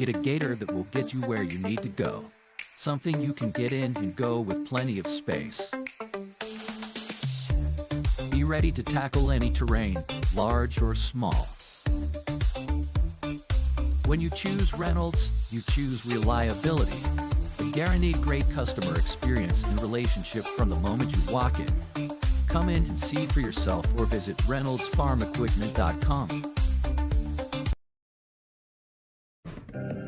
Get a Gator that will get you where you need to go. Something you can get in and go with plenty of space. Be ready to tackle any terrain, large or small. When you choose Reynolds, you choose reliability. A guaranteed great customer experience and relationship from the moment you walk in. Come in and see for yourself or visit reynoldsfarmequipment.com.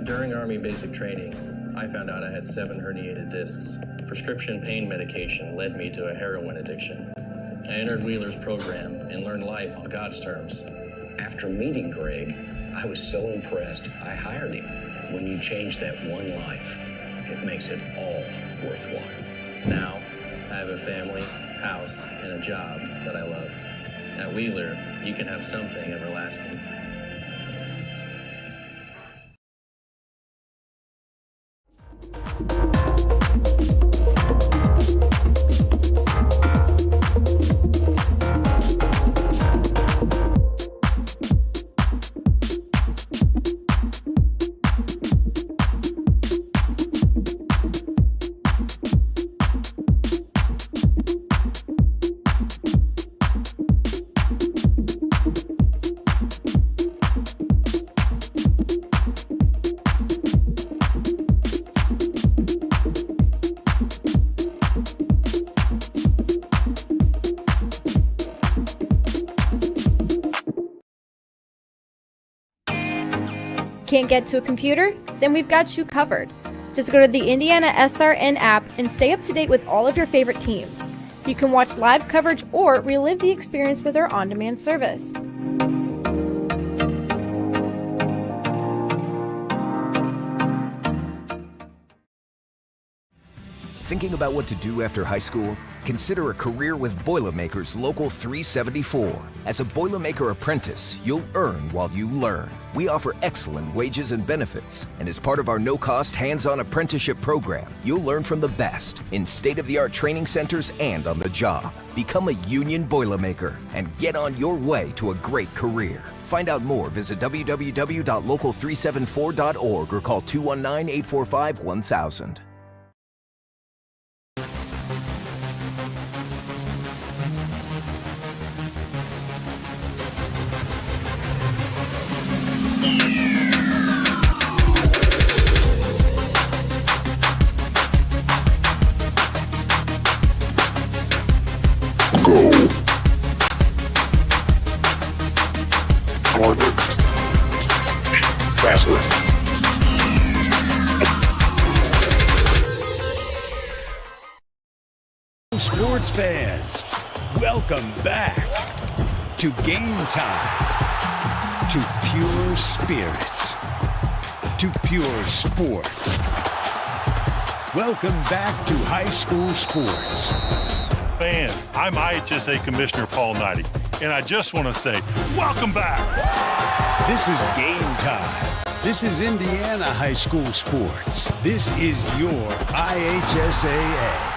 During Army basic training, I found out I had 7 herniated discs. Prescription pain medication led me to a heroin addiction. I entered Wheeler's program and learned life on God's terms. After meeting Greg, I was so impressed, I hired him. When you change that one life, it makes it all worthwhile. Now, I have a family, house, and a job that I love. At Wheeler, you can have something everlasting. Can't get to a computer? Then we've got you covered. Just go to the IndianaSRN app and stay up to date with all of your favorite teams. You can watch live coverage or relive the experience with our on-demand service. Thinking about what to do after high school? Consider a career with Boilermakers Local 374. As a Boilermaker apprentice, you'll earn while you learn. We offer excellent wages and benefits, and as part of our no-cost hands-on apprenticeship program, you'll learn from the best in state-of-the-art training centers and on the job. Become a union Boilermaker and get on your way to a great career. Find out more, visit www.local374.org or call 219-845-1000. Sports fans, welcome back to Game Time, to pure spirit, to pure sport. Welcome back to high school sports. Fans, I'm IHSA Commissioner Paul Knighty, and I just want to say, welcome back. This is Game Time. This is Indiana high school sports. This is your IHSAA.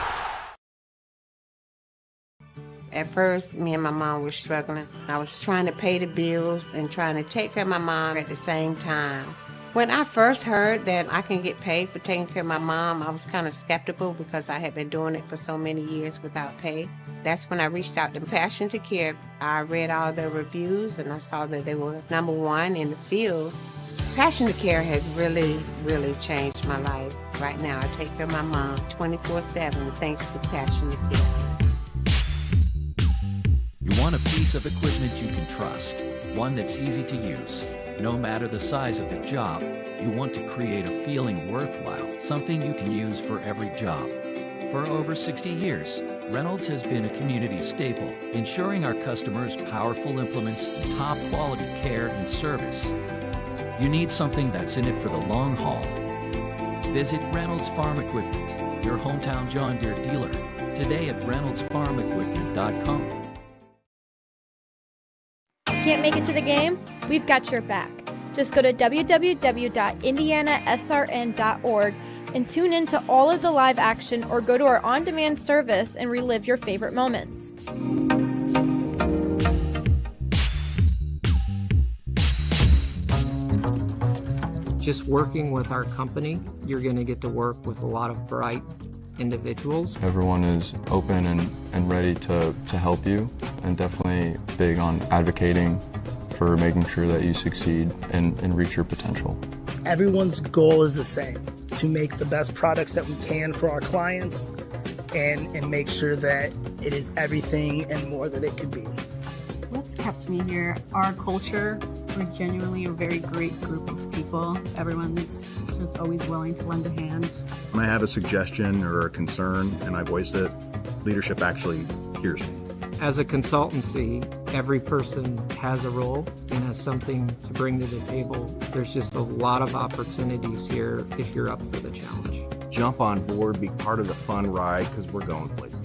At first, me and my mom were struggling. I was trying to pay the bills and trying to take care of my mom at the same time. When I first heard that I can get paid for taking care of my mom, I was kind of skeptical because I had been doing it for so many years without pay. That's when I reached out to Passion to Care. I read all the reviews and I saw that they were #1 in the field. Passion to Care has really, really changed my life. Right now, I take care of my mom 24/7 thanks to Passion to Care. You want a piece of equipment you can trust, one that's easy to use. No matter the size of the job, you want to create a feeling worthwhile, something you can use for every job. For over 60 years, Reynolds has been a community staple, ensuring our customers powerful implements and top quality care and service. You need something that's in it for the long haul. Visit Reynolds Farm Equipment, your hometown John Deere dealer, today at reynoldsfarmequipment.com. Can't make it to the game? We've got your back. Just go to www.IndianaSRN.org and tune in to all of the live action or go to our on-demand service and relive your favorite moments. Just working with our company, you're going to get to work with a lot of bright individuals. Everyone is open and ready to help you, and definitely big on advocating for making sure that you succeed and reach your potential. Everyone's goal is the same, to make the best products that we can for our clients and make sure that it is everything and more that it could be. What's kept me here? Our culture. We're genuinely a very great group of people. Everyone's just always willing to lend a hand. When I have a suggestion or a concern and I voice it, leadership actually hears me. As a consultancy, every person has a role and has something to bring to the table. There's just a lot of opportunities here if you're up for the challenge. Jump on board, be part of the fun ride, because we're going places.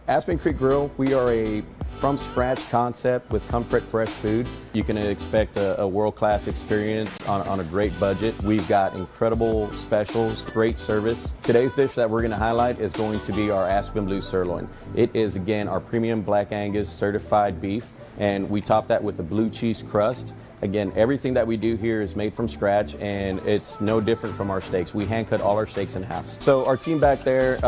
Aspen Creek Grill, we are a from-scratch concept with comfort fresh food. You can expect a world-class experience on a great budget. We've got incredible specials, great service. Today's dish that we're going to highlight is going to be our Aspen Blue Sirloin. It is, again, our premium Black Angus certified beef, and we top that with a blue cheese crust. Again, everything that we do here is made from scratch, and it's no different from our steaks. We hand cut all our steaks in-house. So our team back there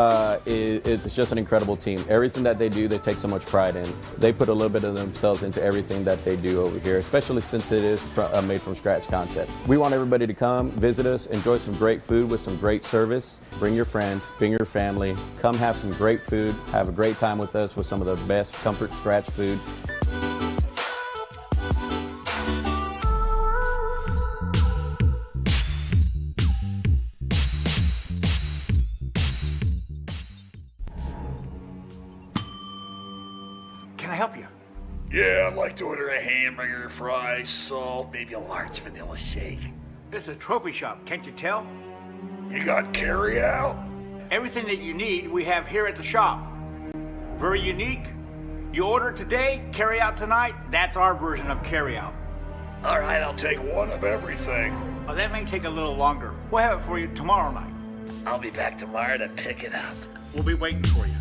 is just an incredible team. Everything that they do, they take so much pride in. They put a little bit of themselves into everything that they do over here, especially since it is a made from scratch concept. We want everybody to come, visit us, enjoy some great food with some great service. Bring your friends, bring your family, come have some great food, have a great time with us with some of the best comfort scratch food. Can I help you? Yeah, I'd like to order a hamburger, fries, salt, maybe a large vanilla shake. This is a trophy shop, can't you tell? You got carry out? Everything that you need, we have here at the shop. Very unique. You order today, carry out tonight. That's our version of carry out. All right, I'll take one of everything. Oh, that may take a little longer. We'll have it for you tomorrow night. I'll be back tomorrow to pick it up. We'll be waiting for you.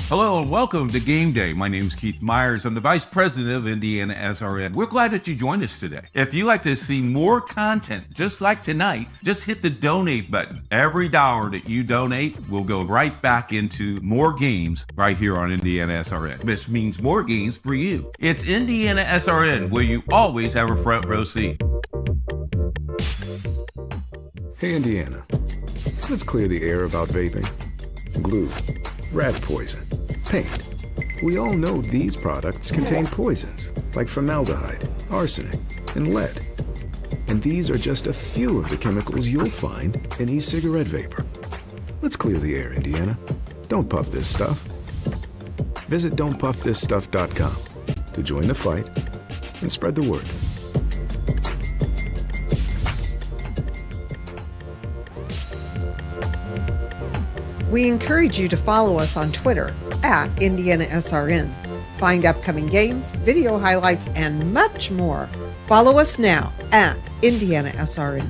Hello and welcome to Game Day. My name is Keith Myers. I'm the Vice President of IndianaSRN. We're glad that you joined us today. If you'd like to see more content just like tonight, just hit the donate button. Every dollar that you donate will go right back into more games right here on IndianaSRN, which means more games for you. It's IndianaSRN, where you always have a front row seat. Hey, Indiana. Let's clear the air about vaping. Glue, rat poison, paint. We all know these products contain poisons like formaldehyde, arsenic, and lead. And these are just a few of the chemicals you'll find in e-cigarette vapor. Let's clear the air, Indiana. Don't puff this stuff. Visit don'tpuffthisstuff.com to join the fight and spread the word. We encourage you to follow us on Twitter at IndianaSRN. Find upcoming games, video highlights, and much more. Follow us now at IndianaSRN.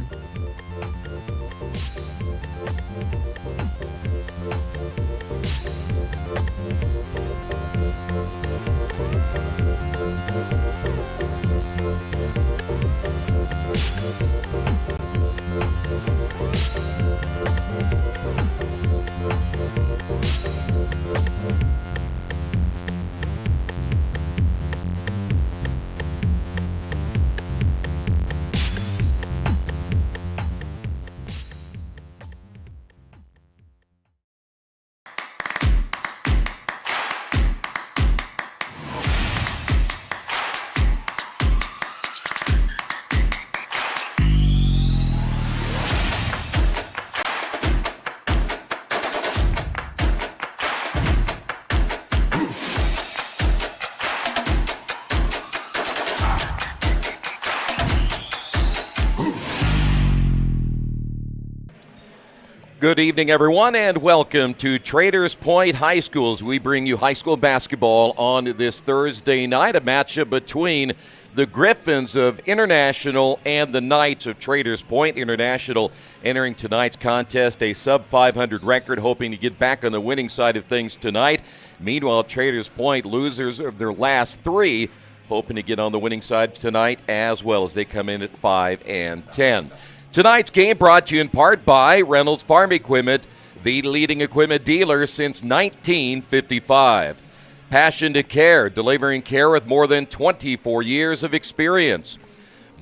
Good evening, everyone, and welcome to Traders Point High School as we bring you high school basketball on this Thursday night, a matchup between the Griffins of International and the Knights of Traders Point. International entering tonight's contest, a sub-500 record, hoping to get back on the winning side of things tonight. Meanwhile, Traders Point, losers of their last three, hoping to get on the winning side tonight as well as they come in at 5-10. Tonight's game brought to you in part by Reynolds Farm Equipment, the leading equipment dealer since 1955. Passion to Care, delivering care with more than 24 years of experience.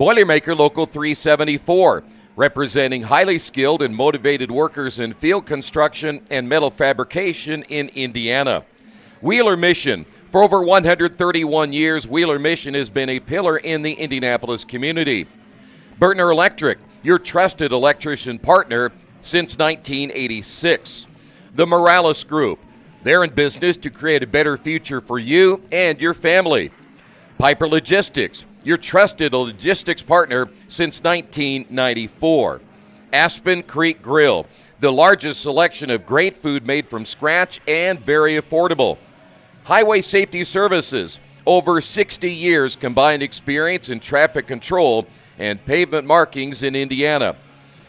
Boilermaker Local 374, representing highly skilled and motivated workers in field construction and metal fabrication in Indiana. Wheeler Mission. For over 131 years, Wheeler Mission has been a pillar in the Indianapolis community. Bertner Electric, your trusted electrician partner since 1986. The Morales Group, they're in business to create a better future for you and your family. Piper Logistics, your trusted logistics partner since 1994. Aspen Creek Grill, the largest selection of great food made from scratch and very affordable. Highway Safety Services, over 60 years combined experience in traffic control and pavement markings in Indiana.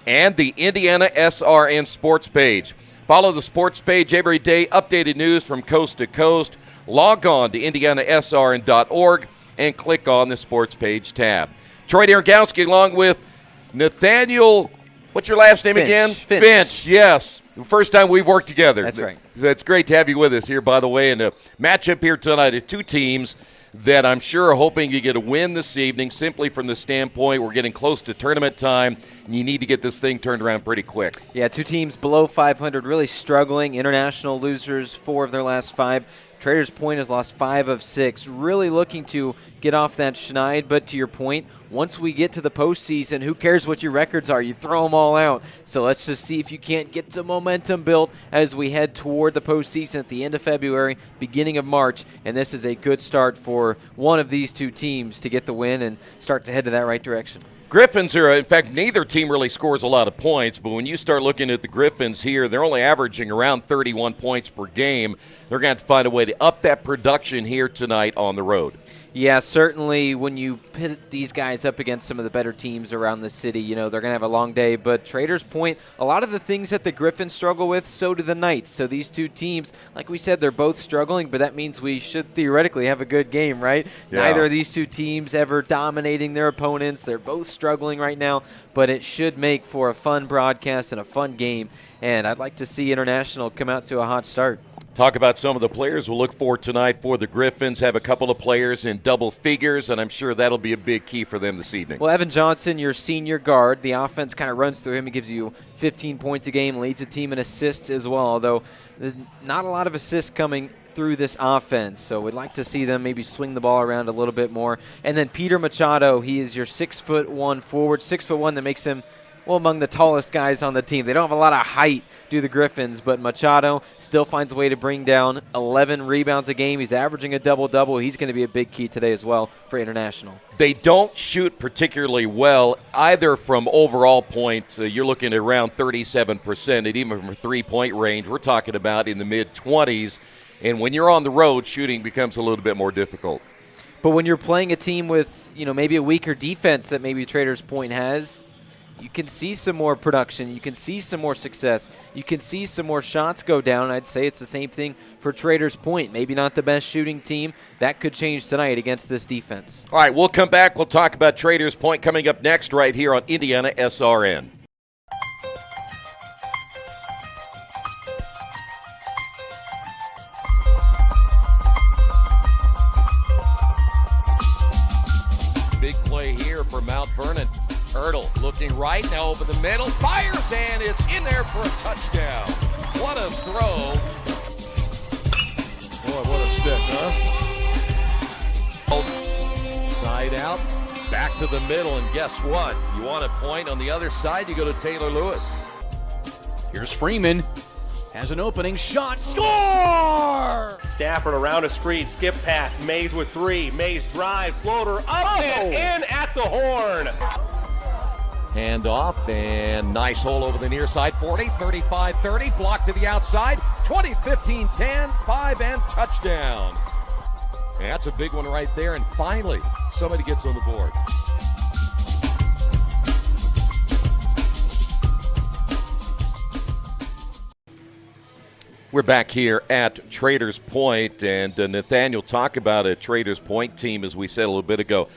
And the IndianaSRN sports page. Follow the sports page every day, updated news from coast to coast. Log on to IndianaSRN.org and click on the sports page tab. Troy Dargowski along with Nathaniel, what's your last name again? Finch, yes. First time we've worked together. That's right. It's great to have you with us here, by the way. And a matchup here tonight of two teams that I'm sure are hoping you get a win this evening, simply from the standpoint we're getting close to tournament time, and you need to get this thing turned around pretty quick. Yeah, two teams below 500 really struggling. International losers 4 of their last 5. Traders Point has lost 5 of 6, really looking to get off that schneid. But to your point, once we get to the postseason, who cares what your records are? You throw them all out. So let's just see if you can't get some momentum built as we head toward the postseason at the end of February, beginning of March. And this is a good start for one of these two teams to get the win and start to head to that right direction. Griffins are, in fact, neither team really scores a lot of points, but when you start looking at the Griffins here, they're only averaging around 31 points per game. They're going to have to find a way to up that production here tonight on the road. Yeah, certainly when you pit these guys up against some of the better teams around the city, you know, they're going to have a long day. But Traders Point, a lot of the things that the Griffins struggle with, so do the Knights. So these two teams, like we said, they're both struggling, but that means we should theoretically have a good game, right? Yeah. Neither of these two teams ever dominating their opponents. They're both struggling right now, but it should make for a fun broadcast and a fun game. And I'd like to see International come out to a hot start. Talk about some of the players we'll look for tonight for the Griffins. Have a couple of players in double figures, and I'm sure that'll be a big key for them this evening. Well, Evan Johnson, your senior guard, the offense kind of runs through him. He gives you 15 points a game, leads the team in assists as well, although there's not a lot of assists coming through this offense. So we'd like to see them maybe swing the ball around a little bit more. And then Peter Machado, he is your 6'1" forward, 6'1" that makes him, well, among the tallest guys on the team. They don't have a lot of height, do the Griffins, but Machado still finds a way to bring down 11 rebounds a game. He's averaging a double-double. He's going to be a big key today as well for International. They don't shoot particularly well either from overall points. You're looking at around 37%, and even from three-point range, we're talking about in the mid-20s. And when you're on the road, shooting becomes a little bit more difficult. But when you're playing a team with, you know, maybe a weaker defense that maybe Traders Point has, you can see some more production. You can see some more success. You can see some more shots go down. I'd say it's the same thing for Traders Point. Maybe not the best shooting team. That could change tonight against this defense. All right, we'll come back. We'll talk about Traders Point coming up next right here on IndianaSRN. Big play here for Mount Vernon. Ertl looking right, now over the middle, fires, and it's in there for a touchdown. What a throw. Boy, what a stick, huh? Side out, back to the middle, and guess what? You want a point on the other side, you go to Taylor Lewis. Here's Freeman. Has an opening shot. Score! Stafford around a screen. Skip pass. Mays with 3. Mays drive. Floater up and in at the horn. Hand off, and nice hole over the near side. 40, 35, 30, blocked to the outside. 20, 15, 10, 5, and touchdown. And that's a big one right there, and finally, somebody gets on the board. We're back here at Traders Point, and Nathaniel, talk about a Traders Point team, as we said a little bit ago.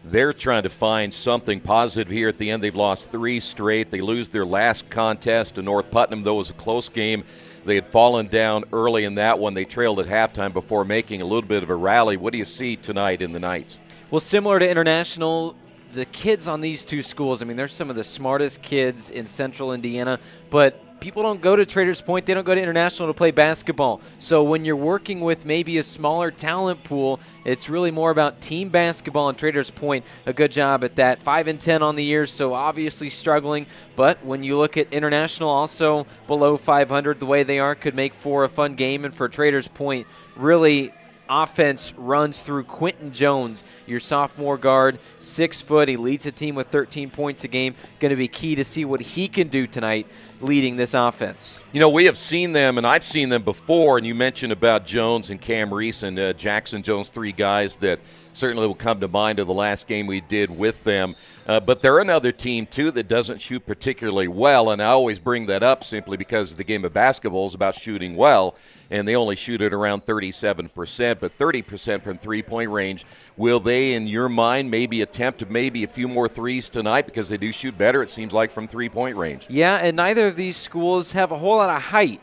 They're trying to find something positive here at the end. They've lost 3 straight. They lose their last contest to North Putnam, though it was a close game. They had fallen down early in that one. They trailed at halftime before making a little bit of a rally. What do you see tonight in the Knights? Well, similar to International, the kids on these two schools, I mean, they're some of the smartest kids in central Indiana, but people don't go to Traders Point. They don't go to International to play basketball. So when you're working with maybe a smaller talent pool, it's really more about team basketball, and Traders Point, a good job at that. 5-10 on the year, so obviously struggling. But when you look at International, also below 500, the way they are, could make for a fun game. And for Traders Point, really offense runs through Quentin Jones, your sophomore guard, 6 foot. He leads the team with 13 points a game. Going to be key to see what he can do tonight leading this offense. You know, we have seen them, and I've seen them before, and you mentioned about Jones and Cam Reese and Jackson Jones, 3 guys that certainly will come to mind of the last game we did with them. But they're another team, too, that doesn't shoot particularly well, and I always bring that up simply because the game of basketball is about shooting well, and they only shoot at around 37%, but 30% from three-point range. Will they, in your mind, maybe attempt maybe a few more threes tonight because they do shoot better, it seems like, from three-point range? Yeah, and neither of these schools have a whole lot of height.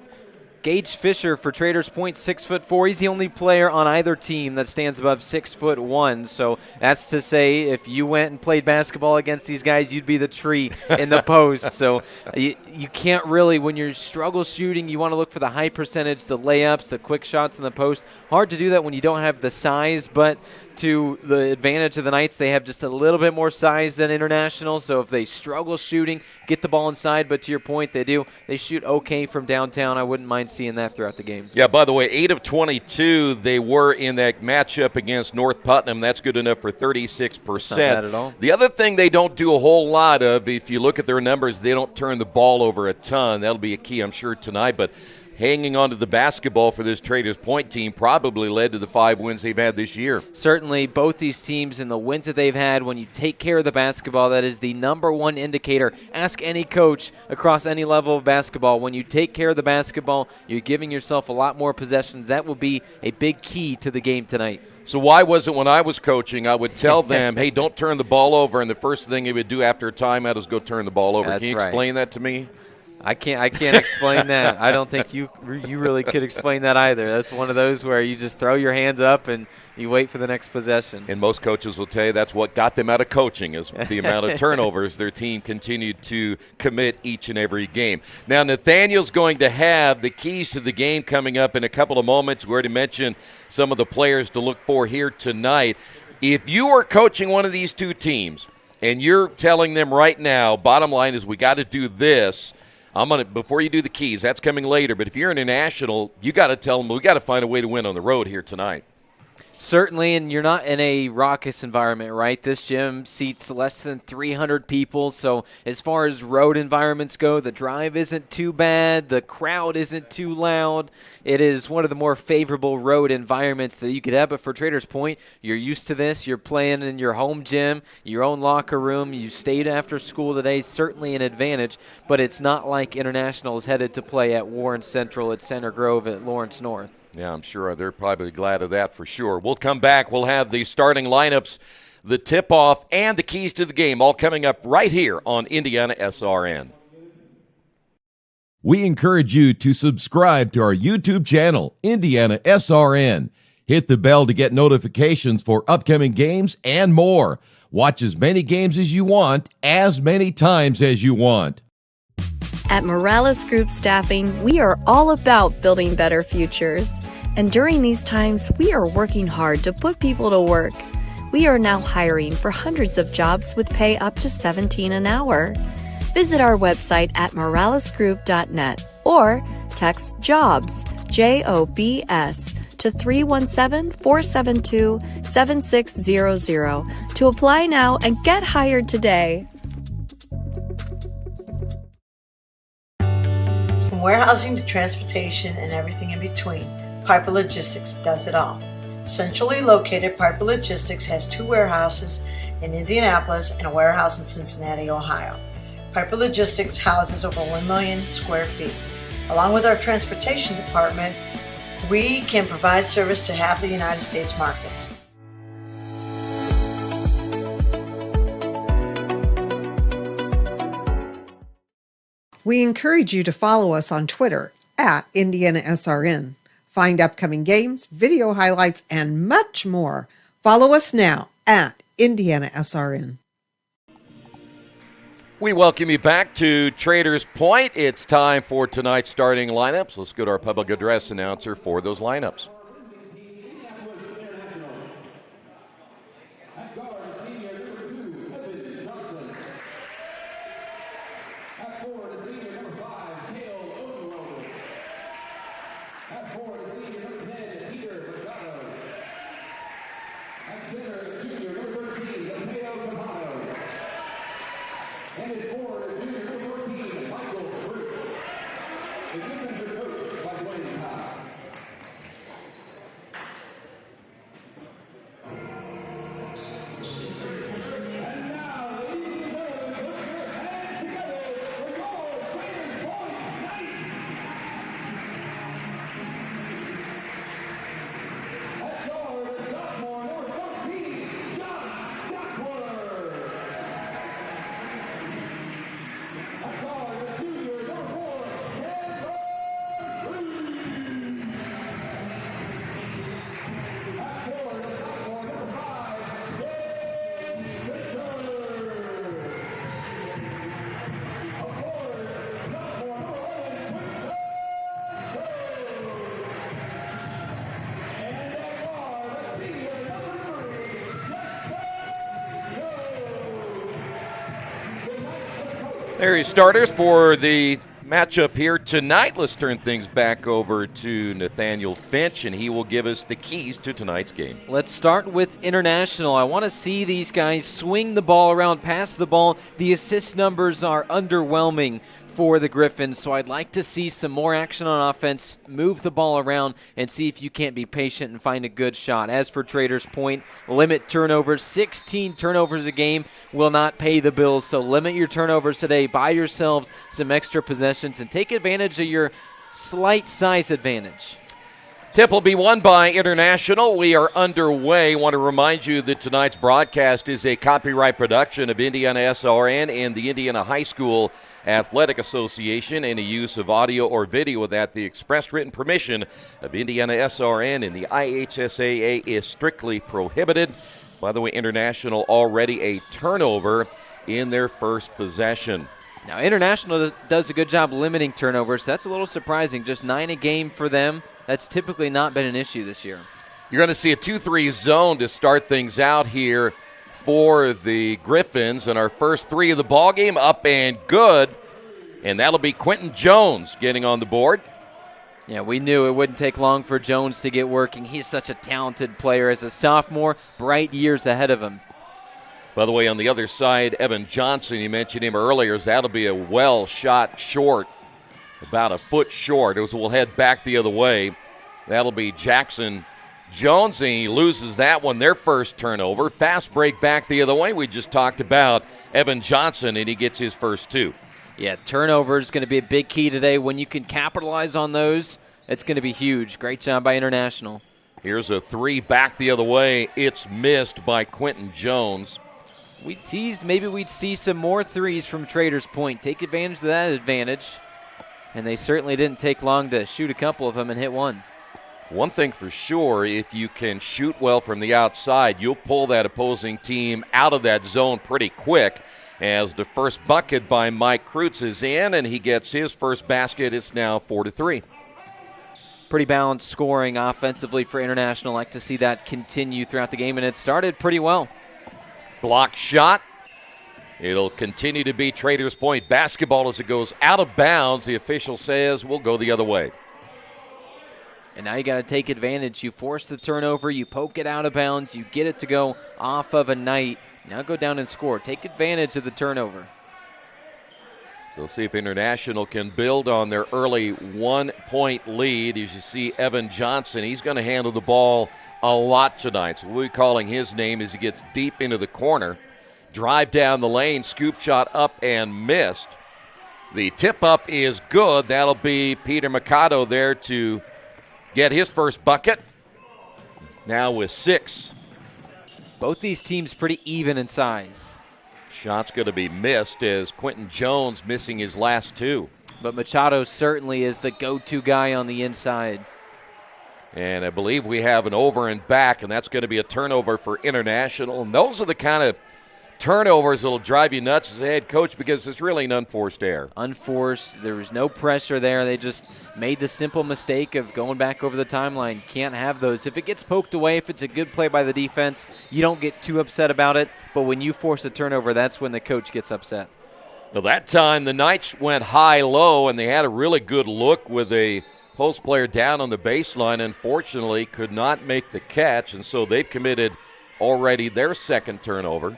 Gage Fisher for Traders Point, 6'4". He's the only player on either team that stands above 6'1". So that's to say, if you went and played basketball against these guys, you'd be the tree in the post. So you can't really, when you're struggle shooting, you want to look for the high percentage, the layups, the quick shots in the post. Hard to do that when you don't have the size, but to the advantage of the Knights, they have just a little bit more size than International. So if they struggle shooting, get the ball inside. But to your point, they do. They shoot okay from downtown. I wouldn't mind seeing that throughout the game. Yeah, by the way, 8 of 22, they were in that matchup against North Putnam. That's good enough for 36%. Not bad at all. The other thing they don't do a whole lot of, if you look at their numbers, they don't turn the ball over a ton. That'll be a key, I'm sure, tonight. But hanging on to the basketball for this Traders Point team probably led to the 5 wins they've had this year. Certainly, both these teams and the wins that they've had, when you take care of the basketball, that is the number one indicator. Ask any coach across any level of basketball. When you take care of the basketball, you're giving yourself a lot more possessions. That will be a big key to the game tonight. So why was it when I was coaching, I would tell them, hey, don't turn the ball over, and the first thing they would do after a timeout is go turn the ball over. That's Can you right. explain that to me? I can't explain that. I don't think you really could explain that either. That's one of those where you just throw your hands up and you wait for the next possession. And most coaches will tell you that's what got them out of coaching, is the amount of turnovers their team continued to commit each and every game. Now, Nathaniel's going to have the keys to the game coming up in a couple of moments. We already mentioned some of the players to look for here tonight. If you are coaching one of these two teams and you're telling them right now, bottom line is we got to do this, before you do the keys, that's coming later, but if you're International, you got to tell them we got to find a way to win on the road here tonight. Certainly, and you're not in a raucous environment, right? This gym seats less than 300 people, so as far as road environments go, the drive isn't too bad, the crowd isn't too loud. It is one of the more favorable road environments that you could have, but for Traders Point, you're used to this. You're playing in your home gym, your own locker room. You stayed after school today, certainly an advantage, but it's not like International is headed to play at Warren Central, at Center Grove, at Lawrence North. Yeah, I'm sure they're probably glad of that for sure. We'll come back. We'll have the starting lineups, the tip-off, and the keys to the game all coming up right here on IndianaSRN. We encourage you to subscribe to our YouTube channel, IndianaSRN. Hit the bell to get notifications for upcoming games and more. Watch as many games as you want, as many times as you want. At Morales Group Staffing, we are all about building better futures. And during these times, we are working hard to put people to work. We are now hiring for hundreds of jobs with pay up to $17 an hour. Visit our website at moralesgroup.net or text JOBS, JOBS, to 317-472-7600 to apply now and get hired today. warehousing to transportation and everything in between, Piper Logistics does it all. Centrally located, Piper Logistics has 2 warehouses in Indianapolis and a warehouse in Cincinnati, Ohio. Piper Logistics houses over 1 million square feet. Along with our transportation department, we can provide service to half the United States markets. We encourage you to follow us on Twitter at IndianaSRN. Find upcoming games, video highlights, and much more. Follow us now at IndianaSRN. We welcome you back to Traders Point. It's time for tonight's starting lineups. Let's go to our public address announcer for those lineups. There are your starters for the matchup here tonight. Let's turn things back over to Nathaniel Finch, and he will give us the keys to tonight's game. Let's start with International. I want to see these guys swing the ball around, pass the ball. The assist numbers are underwhelming for the Griffins, so I'd like to see some more action on offense, move the ball around, and see if you can't be patient and find a good shot. As for Traders Point, limit turnovers. 16 turnovers a game will not pay the bills, so limit your turnovers today. Buy yourselves some extra possessions and take advantage of your slight size advantage. Tip will be won by International. We are underway. Want to remind you that tonight's broadcast is a copyright production of IndianaSRN and the Indiana High School Athletic Association. Any use of audio or video without the express written permission of IndianaSRN and the IHSAA is strictly prohibited. By the way, International already a turnover in their first possession. Now, International does a good job limiting turnovers. That's a little surprising. Just 9 a game for them. That's typically not been an issue this year. You're going to see a 2-3 zone to start things out here for the Griffins. And our first 3 of the ball game up and good. And that'll be Quentin Jones getting on the board. Yeah, we knew it wouldn't take long for Jones to get working. He's such a talented player as a sophomore, bright years ahead of him. By the way, on the other side, Evan Johnson, you mentioned him earlier, so that'll be a well shot short, about a foot short. We'll head back the other way. That'll be Jackson Jones, and he loses that one, their first turnover. Fast break back the other way. We just talked about Evan Johnson, and he gets his first 2. Yeah, turnover is going to be a big key today. When you can capitalize on those, it's going to be huge. Great job by International. Here's a 3 back the other way. It's missed by Quentin Jones. We teased maybe we'd see some more 3s from Traders Point. Take advantage of that advantage. And they certainly didn't take long to shoot a couple of them and hit one. One thing for sure, if you can shoot well from the outside, you'll pull that opposing team out of that zone pretty quick. As the first bucket by Mike Kreutz is in, and he gets his first basket. It's now 4-3. Pretty balanced scoring offensively for International. Like to see that continue throughout the game, and it started pretty well. Block shot. It'll continue to be Traders Point basketball as it goes out of bounds. The official says we'll go the other way. And now you got to take advantage. You force the turnover, you poke it out of bounds, you get it to go off of a night. Now go down and score. Take advantage of the turnover. So see if International can build on their early 1-point lead. As you see, Evan Johnson, he's going to handle the ball a lot tonight. So we'll be calling his name as he gets deep into the corner. Drive down the lane, scoop shot up and missed. The tip-up is good. That'll be Peter Mikado there to get his first bucket. Now with 6. Both these teams pretty even in size. Shot's going to be missed as Quentin Jones missing his last 2. But Machado certainly is the go-to guy on the inside. And I believe we have an over and back, and that's going to be a turnover for International. And those are the kind of turnovers that will drive you nuts as a head coach because it's really an unforced error. Unforced. There was no pressure there. They just made the simple mistake of going back over the timeline. Can't have those. If it gets poked away, if it's a good play by the defense, you don't get too upset about it. But when you force a turnover, that's when the coach gets upset. Well, that time the Knights went high-low, and they had a really good look with a post player down on the baseline. Unfortunately, could not make the catch, and so they've committed already their second turnover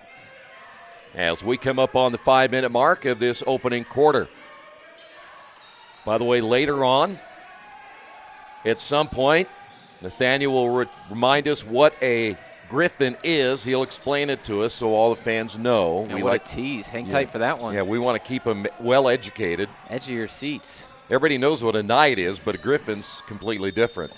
as we come up on the 5-minute mark of this opening quarter. By the way, later on, at some point, Nathaniel will remind us what a Griffin is. He'll explain it to us so all the fans know. And what a tease. Hang tight for that one. Yeah, we want to keep them well-educated. Edge of your seats. Everybody knows what a Knight is, but a Griffin's completely different.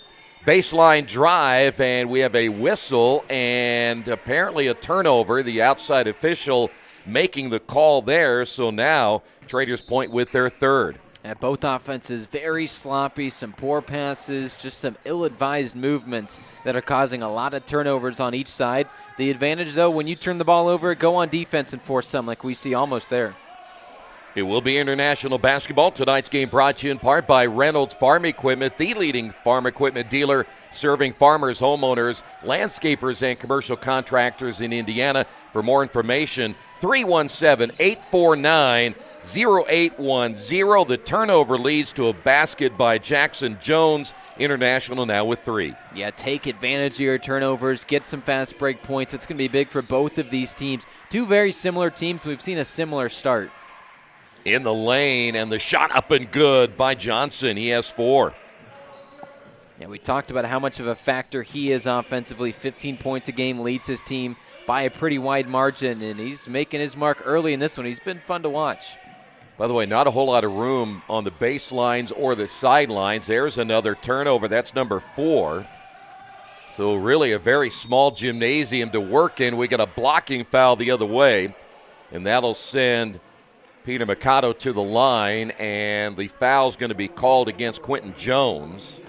Baseline drive, and we have a whistle and apparently a turnover. The outside official making the call there, so now Traders Point with their third. At both offenses, very sloppy, some poor passes, just some ill-advised movements that are causing a lot of turnovers on each side. The advantage, though, when you turn the ball over, go on defense and force some like we see almost there. It will be International basketball. Tonight's game brought to you in part by Reynolds Farm Equipment, the leading farm equipment dealer serving farmers, homeowners, landscapers, and commercial contractors in Indiana. For more information, 317-849-0810. The turnover leads to a basket by Jackson Jones. International now with 3. Yeah, take advantage of your turnovers, get some fast break points. It's going to be big for both of these teams. Two very similar teams. We've seen a similar start. In the lane, and the shot up and good by Johnson. He has 4. Yeah, we talked about how much of a factor he is offensively. 15 points a game, leads his team by a pretty wide margin, and he's making his mark early in this one. He's been fun to watch. By the way, not a whole lot of room on the baselines or the sidelines. There's another turnover. That's number 4. So really a very small gymnasium to work in. We got a blocking foul the other way, and that'll send Peter Mikado to the line, and the foul's going to be called against Quentin Jones.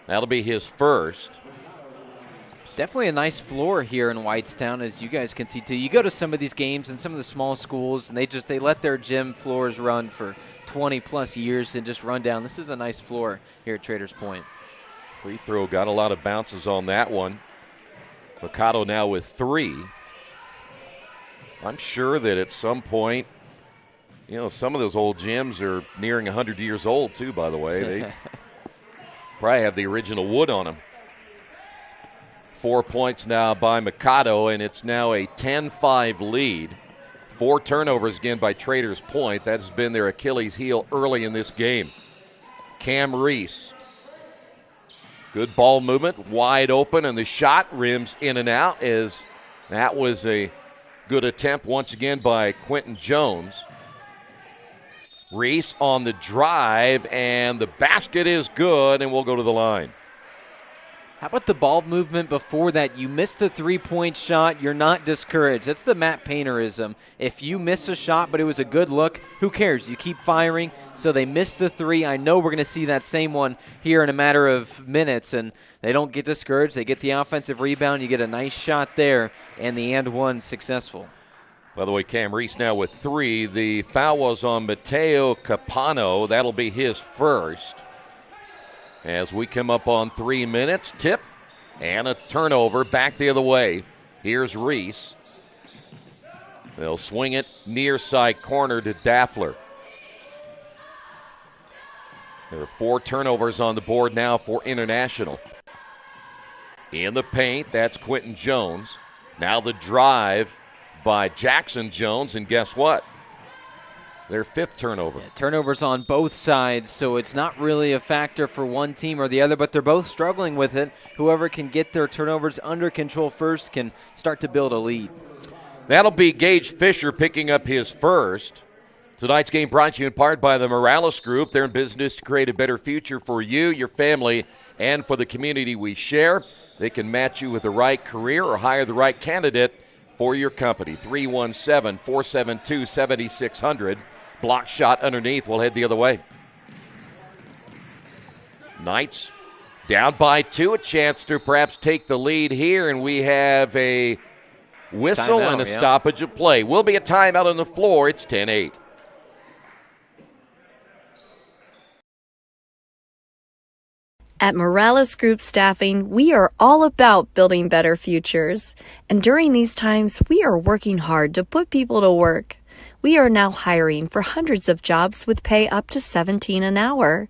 That'll be his first. Definitely a nice floor here in Whitestown, as you guys can see too. You go to some of these games in some of the small schools, and they let their gym floors run for 20-plus years and just run down. This is a nice floor here at Traders Point. Free throw got a lot of bounces on that one. Mikado now with 3. I'm sure that at some point, you know, some of those old gyms are nearing 100 years old, too, by the way. They probably have the original wood on them. 4 points now by Mikado, and it's now a 10-5 lead. 4 turnovers again by Traders Point. That has been their Achilles heel early in this game. Cam Reese. Good ball movement, wide open, and the shot rims in and out as that was a good attempt once again by Quentin Jones. Reese on the drive, and the basket is good, and we'll go to the line. How about the ball movement before that? You missed the three-point shot. You're not discouraged. That's the Matt Paynerism. If you miss a shot, but it was a good look, who cares? You keep firing. So they missed the 3. I know we're going to see that same one here in a matter of minutes, and they don't get discouraged. They get the offensive rebound. You get a nice shot there, and the and one successful. By the way, Cam Reese now with 3. The foul was on Mateo Capano. That'll be his first. As we come up on 3 minutes, tip and a turnover back the other way. Here's Reese. They'll swing it near side corner to Daffler. There are 4 turnovers on the board now for International. In the paint, that's Quentin Jones. Now the drive by Jackson Jones, and guess what? their 5th turnover. Turnovers on both sides, so it's not really a factor for one team or the other, but they're both struggling with it. Whoever can get their turnovers under control first can start to build a lead. That'll be Gage Fisher picking up his first. Tonight's game brought to you in part by the Morales Group. They're in business to create a better future for you, your family, and for the community we share. They can match you with the right career or hire the right candidate for your company. 317-472-7600. Block shot underneath. We'll head the other way. Knights down by 2. A chance to perhaps take the lead here, and we have a whistle Timeout, and a stoppage of play. Will be a timeout on the floor. It's 10-8. At Morales Group Staffing, we are all about building better futures. And during these times, we are working hard to put people to work. We are now hiring for hundreds of jobs with pay up to $17 an hour.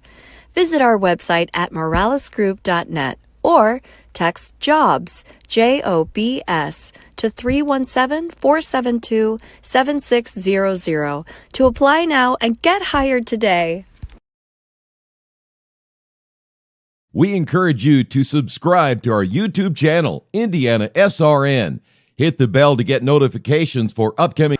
Visit our website at moralesgroup.net or text JOBS, JOBS, to 317-472-7600 to apply now and get hired today. We encourage you to subscribe to our YouTube channel, IndianaSRN. Hit the bell to get notifications for upcoming.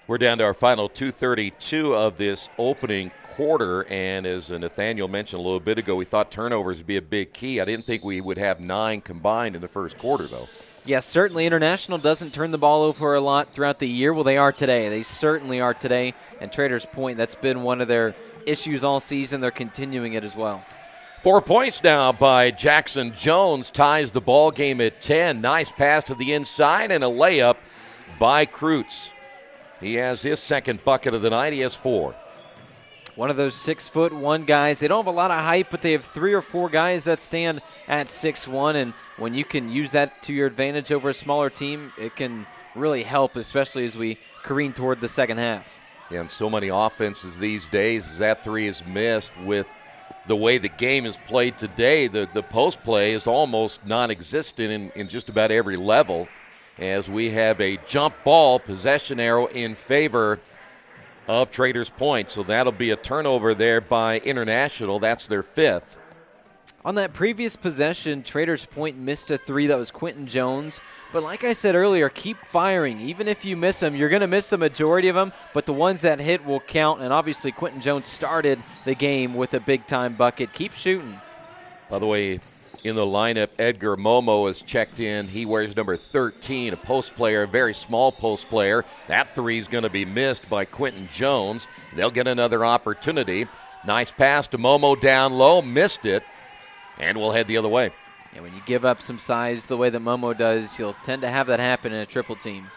We're down to our final 2:32 of this opening quarter, and as Nathaniel mentioned a little bit ago, we thought turnovers would be a big key. I didn't think we would have 9 combined in the first quarter, though. Yes, certainly International doesn't turn the ball over a lot throughout the year. Well, they are today. They certainly are today. And Traders Point, that's been one of their issues all season. They're continuing it as well. 4 points now by Jackson Jones, ties the ball game at 10. Nice pass to the inside and a layup by Kreutz. He has his second bucket of the night. He has 4. One of those 6'1" guys. They don't have a lot of height, but they have 3 or 4 guys that stand at 6'1", and when you can use that to your advantage over a smaller team, it can really help, especially as we careen toward the second half. Yeah, and so many offenses these days, as that 3 is missed with the way the game is played today. The post play is almost non-existent in just about every level, as we have a jump ball possession arrow in favor of Traders Point. So that'll be a turnover there by International. That's their 5th. On that previous possession, Traders Point missed a 3 that was Quentin Jones. But like I said earlier, keep firing. Even if you miss them, you're going to miss the majority of them, but the ones that hit will count. And obviously Quentin Jones started the game with a big-time bucket. Keep shooting. By the way, in the lineup, Edgar Momo is checked in. He wears number 13, a post player, a very small post player. That 3 is going to be missed by Quentin Jones. They'll get another opportunity. Nice pass to Momo down low, missed it, and we'll head the other way. And when you give up some size the way that Momo does, you'll tend to have that happen in a triple team.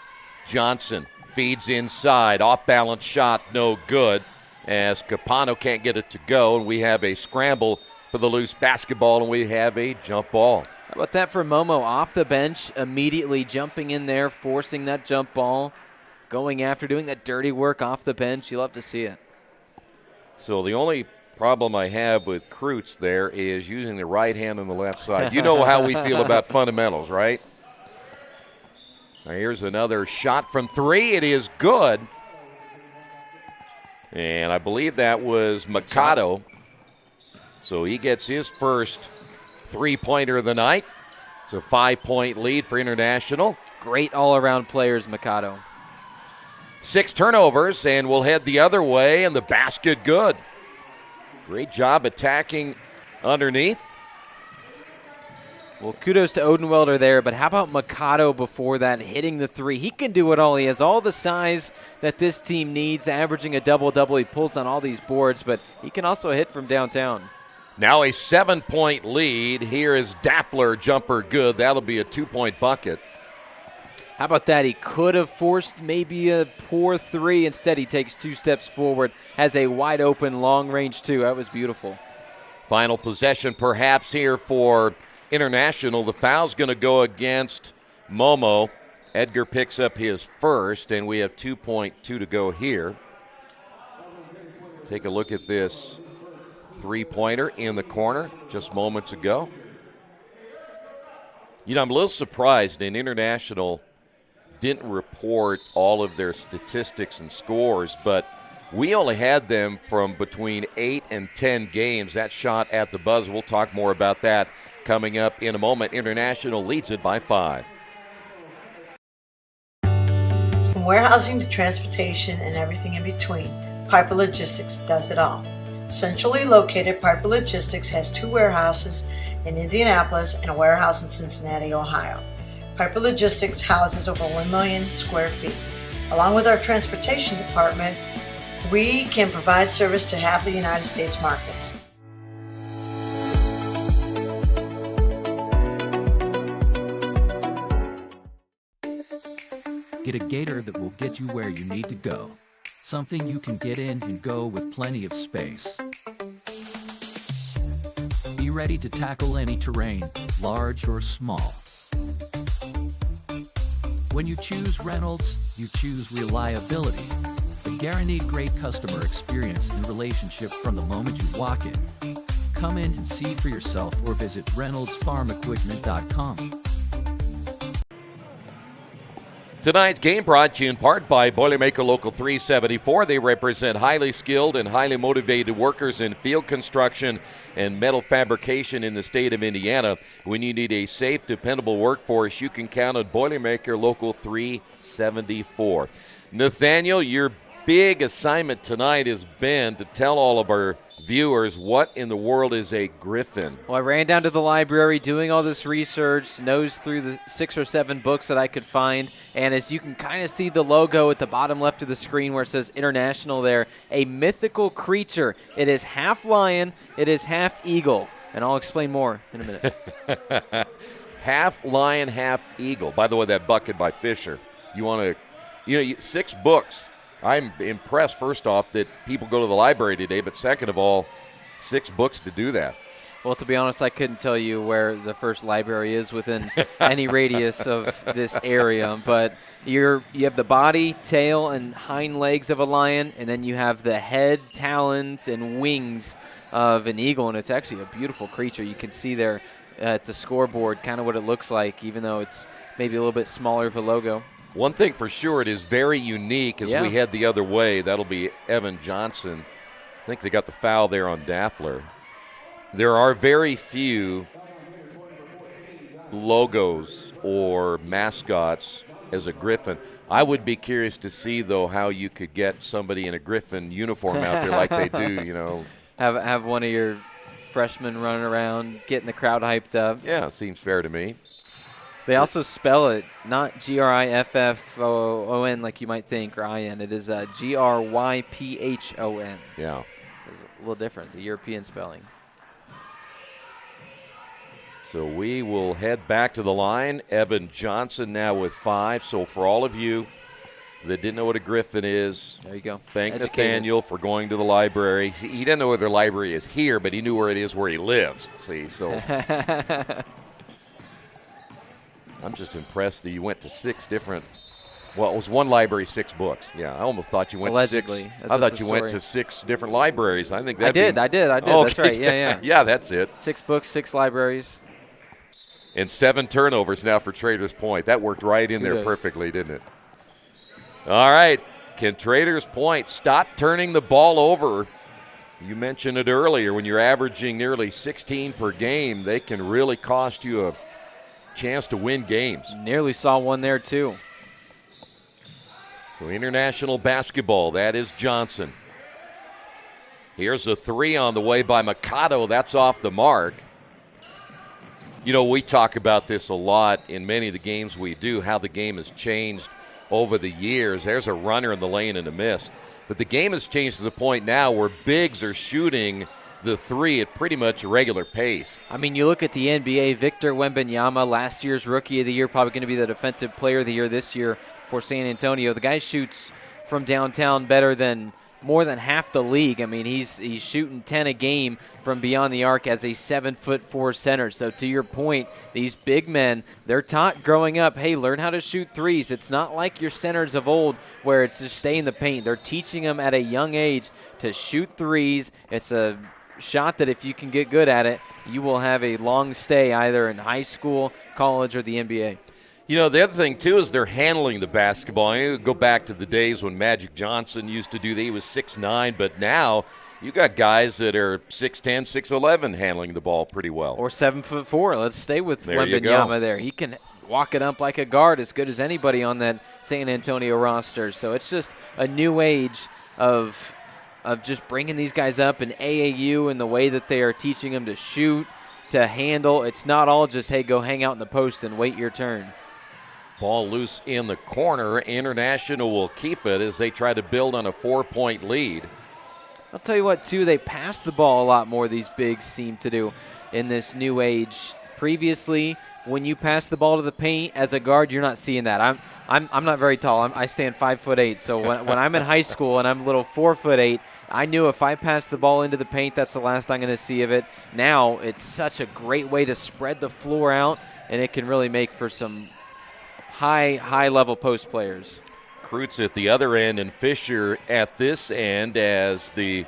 Johnson feeds inside, off-balance shot, no good, as Capano can't get it to go, and we have a scramble for the loose basketball, and we have a jump ball. How about that for Momo off the bench, immediately jumping in there, forcing that jump ball, going after, doing that dirty work off the bench. You love to see it. So the only problem I have with Kreutz there is using the right hand on the left side. You know how we feel about fundamentals, right? Now here's another shot from 3. It is good. And I believe that was Mikado. So he gets his first 3-pointer of the night. It's a 5-point lead for International. Great all-around players, Mikado. 6 turnovers, and we'll head the other way, and the basket good. Great job attacking underneath. Well, kudos to Odenwelder there, but how about Mikado before that, hitting the 3? He can do it all. He has all the size that this team needs, averaging a double-double. He pulls on all these boards, but he can also hit from downtown. Now a 7-point lead. Here is Daffler, jumper good. That'll be a 2-point bucket. How about that? He could have forced maybe a poor 3. Instead, he takes 2 steps forward, has a wide-open long-range 2. That was beautiful. Final possession perhaps here for International. The foul's going to go against Momo. Edgar picks up his first, and we have 2.2 to go here. Take a look at this 3-pointer in the corner just moments ago. You know, I'm a little surprised in International didn't report all of their statistics and scores, but we only had them from between 8 and 10 games. That shot at the buzzer. We'll talk more about that coming up in a moment. International leads it by 5. From warehousing to transportation and everything in between, Piper Logistics does it all. Centrally located, Piper Logistics has 2 warehouses in Indianapolis and a warehouse in Cincinnati, Ohio. Piper Logistics houses over 1 million square feet. Along with our transportation department, we can provide service to half the United States markets. Get a Gator that will get you where you need to go. Something you can get in and go with plenty of space. Be ready to tackle any terrain, large or small. When you choose Reynolds, you choose reliability. A guaranteed great customer experience and relationship from the moment you walk in. Come in and see for yourself or visit reynoldsfarmequipment.com. Tonight's game brought to you in part by Boilermaker Local 374. They represent highly skilled and highly motivated workers in field construction and metal fabrication in the state of Indiana. When you need a safe, dependable workforce, you can count on Boilermaker Local 374. Nathaniel, your big assignment tonight has been to tell all of our viewers what in the world is a griffin. Well, I ran down to the library doing all this research, nosed through the 6 or 7 books that I could find, and as you can kind of see the logo at the bottom left of the screen where it says International there, a mythical creature. It is half lion, it is half eagle, and I'll explain more in a minute. Half lion, half eagle. By the way, that bucket by Fisher. You want to, 6 books. I'm impressed, first off, that people go to the library today, but second of all, 6 books to do that. Well, to be honest, I couldn't tell you where the first library is within any radius of this area, but you have the body, tail, and hind legs of a lion, and then you have the head, talons, and wings of an eagle, and it's actually a beautiful creature. You can see there at the scoreboard kind of what it looks like, even though it's maybe a little bit smaller of a logo. One thing for sure, it is very unique as we head the other way. That'll be Evan Johnson. I think they got the foul there on Daffler. There are very few logos or mascots as a griffin. I would be curious to see, though, how you could get somebody in a griffin uniform out there like they do, Have one of your freshmen running around, getting the crowd hyped up. Yeah, seems fair to me. They also spell it not Griffon like you might think, or I-N. It is Gryphon. Yeah. There's a little different, the European spelling. So we will head back to the line. Evan Johnson now with 5. So for all of you that didn't know what a griffin is, there you go. Thank Nathaniel for going to the library. See, he didn't know where the library is here, but he knew where it is where he lives. See, so... I'm just impressed that you went to 6 different. Well, it was one library, 6 books. Yeah, I almost thought you went Allegedly. to 6. I thought you went to 6 different libraries. I think that. I did. Oh, that's right. Yeah. Yeah, that's it. 6 books, 6 libraries, and 7 turnovers now for Traders Point. That worked right in there perfectly, didn't it? All right, can Traders Point stop turning the ball over? You mentioned it earlier. When you're averaging nearly 16 per game, they can really cost you a chance to win games. Nearly saw one there too. So international basketball, that is Johnson. Here's a 3 on the way by Mikado. That's off the mark. We talk about this a lot in many of the games we do, how the game has changed over the years. There's a runner in the lane and a miss. But the game has changed to the point now where bigs are shooting the 3 at pretty much a regular pace. I mean, you look at the NBA, Victor Wembanyama, last year's Rookie of the Year, probably going to be the Defensive Player of the Year this year for San Antonio. The guy shoots from downtown better than more than half the league. I mean, he's shooting 10 a game from beyond the arc as a 7'4" center. So to your point, these big men, they're taught growing up, hey, learn how to shoot threes. It's not like your centers of old where it's just stay in the paint. They're teaching them at a young age to shoot threes. It's a shot that if you can get good at it, you will have a long stay either in high school, college, or the NBA. You know, the other thing, too, is they're handling the basketball. You go back to the days when Magic Johnson used to do that. He was 6'9", but now you got guys that are 6'10", 6'11", handling the ball pretty well. Or 7'4". Let's stay with you go. Wembanyama there. He can walk it up like a guard as good as anybody on that San Antonio roster. So it's just a new age of just bringing these guys up in AAU and the way that they are teaching them to shoot, to handle. It's not all just, hey, go hang out in the post and wait your turn. Ball loose in the corner. International will keep it as they try to build on a 4-point lead. I'll tell you what, too, they pass the ball a lot more, these bigs seem to do in this new age. Previously, when you pass the ball to the paint as a guard, you're not seeing that. I'm not very tall. I stand 5'8". So when I'm in high school and I'm a little 4'8", I knew if I passed the ball into the paint, that's the last I'm going to see of it. Now it's such a great way to spread the floor out, and it can really make for some high level post players. Kreutz at the other end and Fisher at this end as the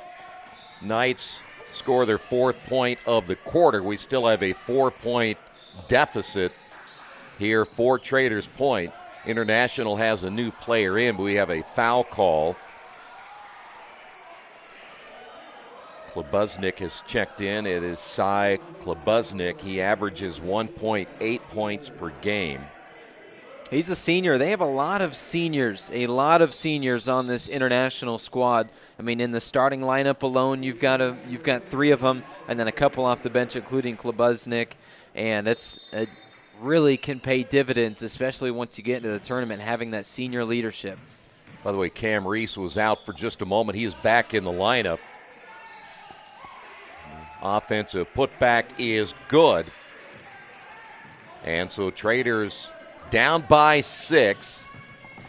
Knights score their 4th point of the quarter. We still have a 4-point deficit here for Traders Point. International has a new player in, but we have a foul call. Klobuznik has checked in. It is Cy Klobuznik. He averages 1.8 points per game. He's a senior. They have a lot of seniors on this international squad. I mean, in the starting lineup alone, you've got 3 of them, and then a couple off the bench, including Klobuznik, and it really can pay dividends, especially once you get into the tournament, having that senior leadership. By the way, Cam Reese was out for just a moment. He is back in the lineup. Offensive putback is good, and so Traders down by 6.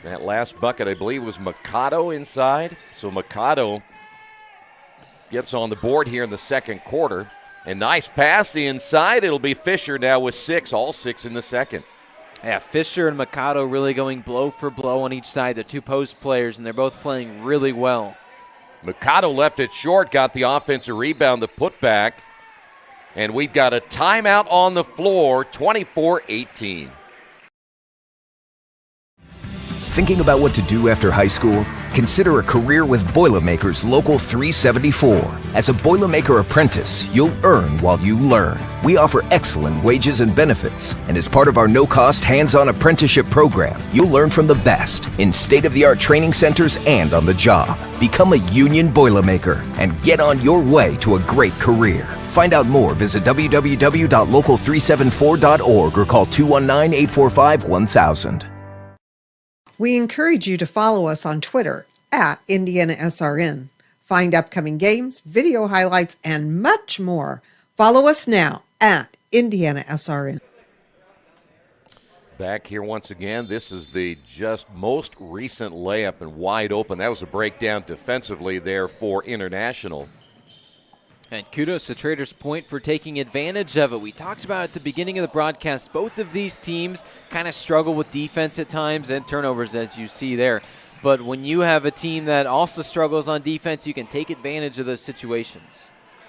That last bucket, I believe, was Mikado inside. So Mikado gets on the board here in the second quarter. And nice pass inside. It'll be Fisher now with 6, all 6 in the second. Yeah, Fisher and Mikado really going blow for blow on each side. They're 2 post players, and they're both playing really well. Mikado left it short, got the offensive rebound, the putback. And we've got a timeout on the floor, 24-18. Thinking about what to do after high school? Consider a career with Boilermakers Local 374. As a Boilermaker apprentice, you'll earn while you learn. We offer excellent wages and benefits, and as part of our no-cost hands-on apprenticeship program, you'll learn from the best in state-of-the-art training centers and on the job. Become a union Boilermaker and get on your way to a great career. Find out more, visit www.local374.org or call 219-845-1000. We encourage you to follow us on Twitter at IndianaSRN. Find upcoming games, video highlights, and much more. Follow us now at IndianaSRN. Back here once again. This is the just most recent layup and wide open. That was a breakdown defensively there for International. And kudos to Traders Point for taking advantage of it. We talked about at the beginning of the broadcast, both of these teams kind of struggle with defense at times and turnovers, as you see there. But when you have a team that also struggles on defense, you can take advantage of those situations.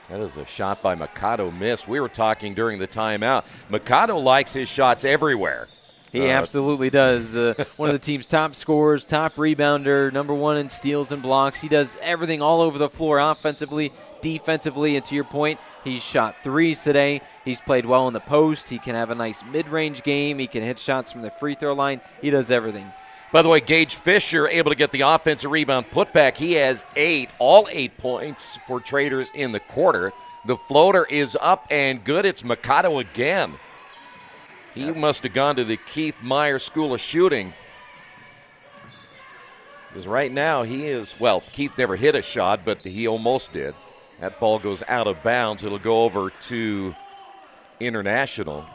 That is a shot by Mikado missed. We were talking during the timeout. Mikado likes his shots everywhere. He absolutely does. One of the team's top scorers, top rebounder, number 1 in steals and blocks. He does everything all over the floor offensively, defensively, and to your point, he's shot 3s today. He's played well in the post. He can have a nice mid-range game. He can hit shots from the free throw line. He does everything. By the way, Gage Fisher able to get the offensive rebound putback. He has 8, all 8 points for Traders in the quarter. The floater is up and good. It's Mikado again. He must have gone to the Keith Meyer School of Shooting. Because right now he is, well, Keith never hit a shot, but he almost did. That ball goes out of bounds. It'll go over to International.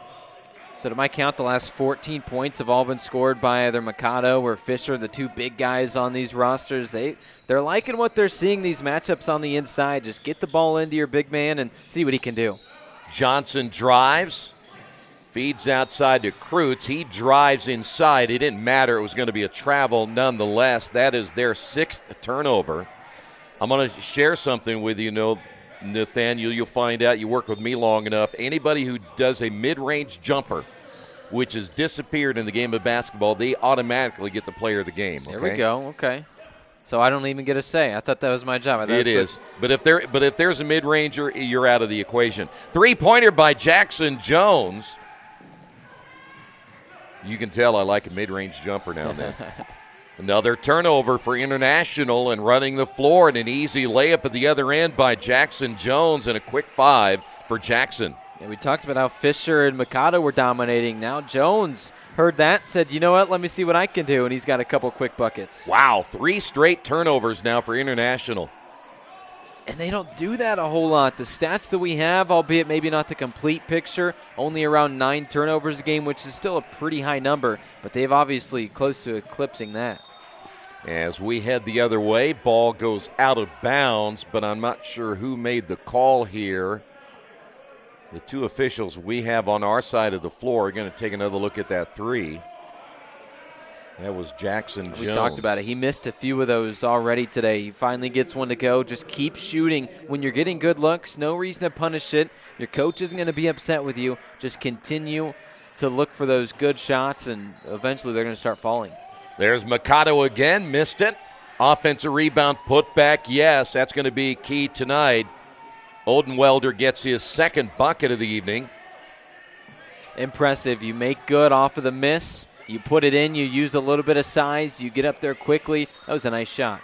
So to my count, the last 14 points have all been scored by either Mikado or Fisher, the 2 big guys on these rosters. They're liking what they're seeing, these matchups on the inside. Just get the ball into your big man and see what he can do. Johnson drives. Feeds outside to Kreutz. He drives inside. It didn't matter. It was going to be a travel nonetheless. That is their 6th turnover. I'm going to share something with you, Nathaniel. You'll find out. You work with me long enough. Anybody who does a mid-range jumper which has disappeared in the game of basketball, they automatically get the player of the game. Okay? There we go. Okay. So I don't even get a say. I thought that was my job. It is. But if there's a mid-ranger, you're out of the equation. Three-pointer by Jackson Jones. You can tell I like a mid-range jumper now and then. Another turnover for International and running the floor, and an easy layup at the other end by Jackson Jones, and a quick 5 for Jackson. Yeah, we talked about how Fisher and Mikado were dominating. Now Jones heard that, said, you know what, let me see what I can do, and he's got a couple quick buckets. Wow, 3 straight turnovers now for International. And they don't do that a whole lot. The stats that we have, albeit maybe not the complete picture, only around 9 turnovers a game, which is still a pretty high number, but they've obviously close to eclipsing that. As we head the other way, ball goes out of bounds, but I'm not sure who made the call here. The 2 officials we have on our side of the floor are going to take another look at that 3. That was Jackson Jones. We talked about it. He missed a few of those already today. He finally gets one to go. Just keep shooting. When you're getting good looks, no reason to punish it. Your coach isn't going to be upset with you. Just continue to look for those good shots, and eventually they're going to start falling. There's Mikado again. Missed it. Offensive rebound, put back. Yes, that's going to be key tonight. Odenwelder gets his second bucket of the evening. Impressive. You make good off of the miss. You put it in. You use a little bit of size. You get up there quickly. That was a nice shot.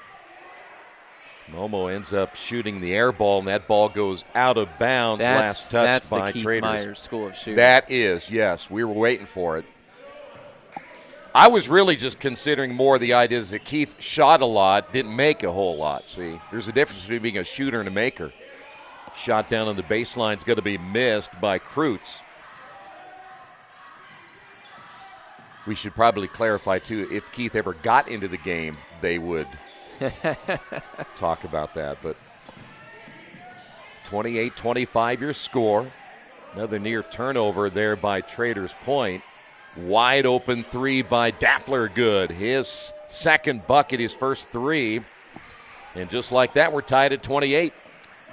Momo ends up shooting the air ball, and that ball goes out of bounds. Last touch that's by the Keith Traders. Myers school of shooting. That is, yes. We were waiting for it. I was really just considering more the idea is that Keith shot a lot, didn't make a whole lot. See, there's a difference between being a shooter and a maker. Shot down on the baseline is going to be missed by Kreutz. We should probably clarify, too, if Keith ever got into the game, they would talk about that. But 28-25 your score. Another near turnover there by Traders Point. Wide open 3 by Daffler. Good. His second bucket, his first 3. And just like that, we're tied at 28.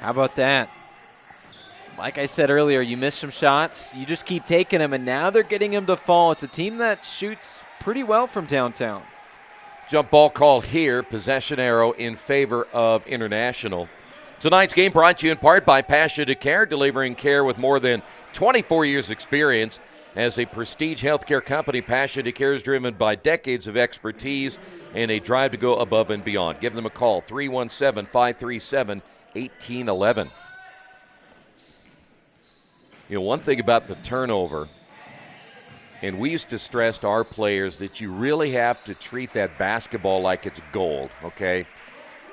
How about that? Like I said earlier, you miss some shots, you just keep taking them, and now they're getting them to fall. It's a team that shoots pretty well from downtown. Jump ball call here, possession arrow in favor of International. Tonight's game brought to you in part by Passion to Care, delivering care with more than 24 years' experience. As a prestige healthcare company, Passion to Care is driven by decades of expertise and a drive to go above and beyond. Give them a call, 317-537-1811. You know, one thing about the turnover, and we used to stress to our players that you really have to treat that basketball like it's gold, okay?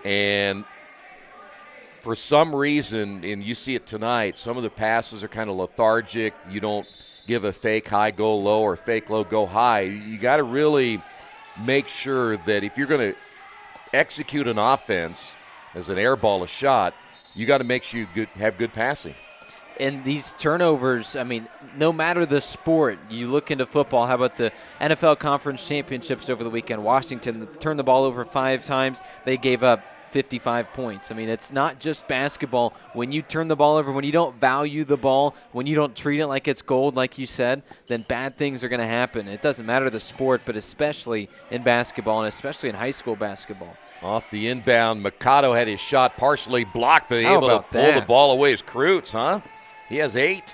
And for some reason, and you see it tonight, some of the passes are kind of lethargic. You don't give a fake high, go low, or fake low, go high. You got to really make sure that if you're going to execute an offense as an air ball, a shot, you got to make sure you have good passing. And these turnovers, I mean, no matter the sport, you look into football, how about the NFL Conference Championships over the weekend? Washington turned the ball over 5 times. They gave up 55 points. I mean, it's not just basketball. When you turn the ball over, when you don't value the ball, when you don't treat it like it's gold, like you said, then bad things are going to happen. It doesn't matter the sport, but especially in basketball and especially in high school basketball. Off the inbound, Mikado had his shot partially blocked, but able to pull the ball away. Is Kreutz, huh? He has 8.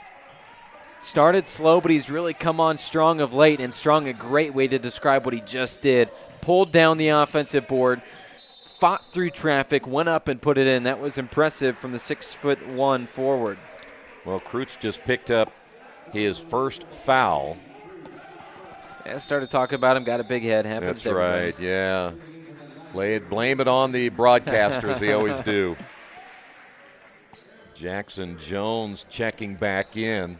Started slow, but he's really come on strong of late, and strong a great way to describe what he just did. Pulled down the offensive board, fought through traffic, went up and put it in. That was impressive from the 6'1" forward. Well, Kreutz just picked up his first foul. Yeah, started talking about him, got a big head. Happens That's right, yeah. Blame it on the broadcasters, they always do. Jackson Jones checking back in.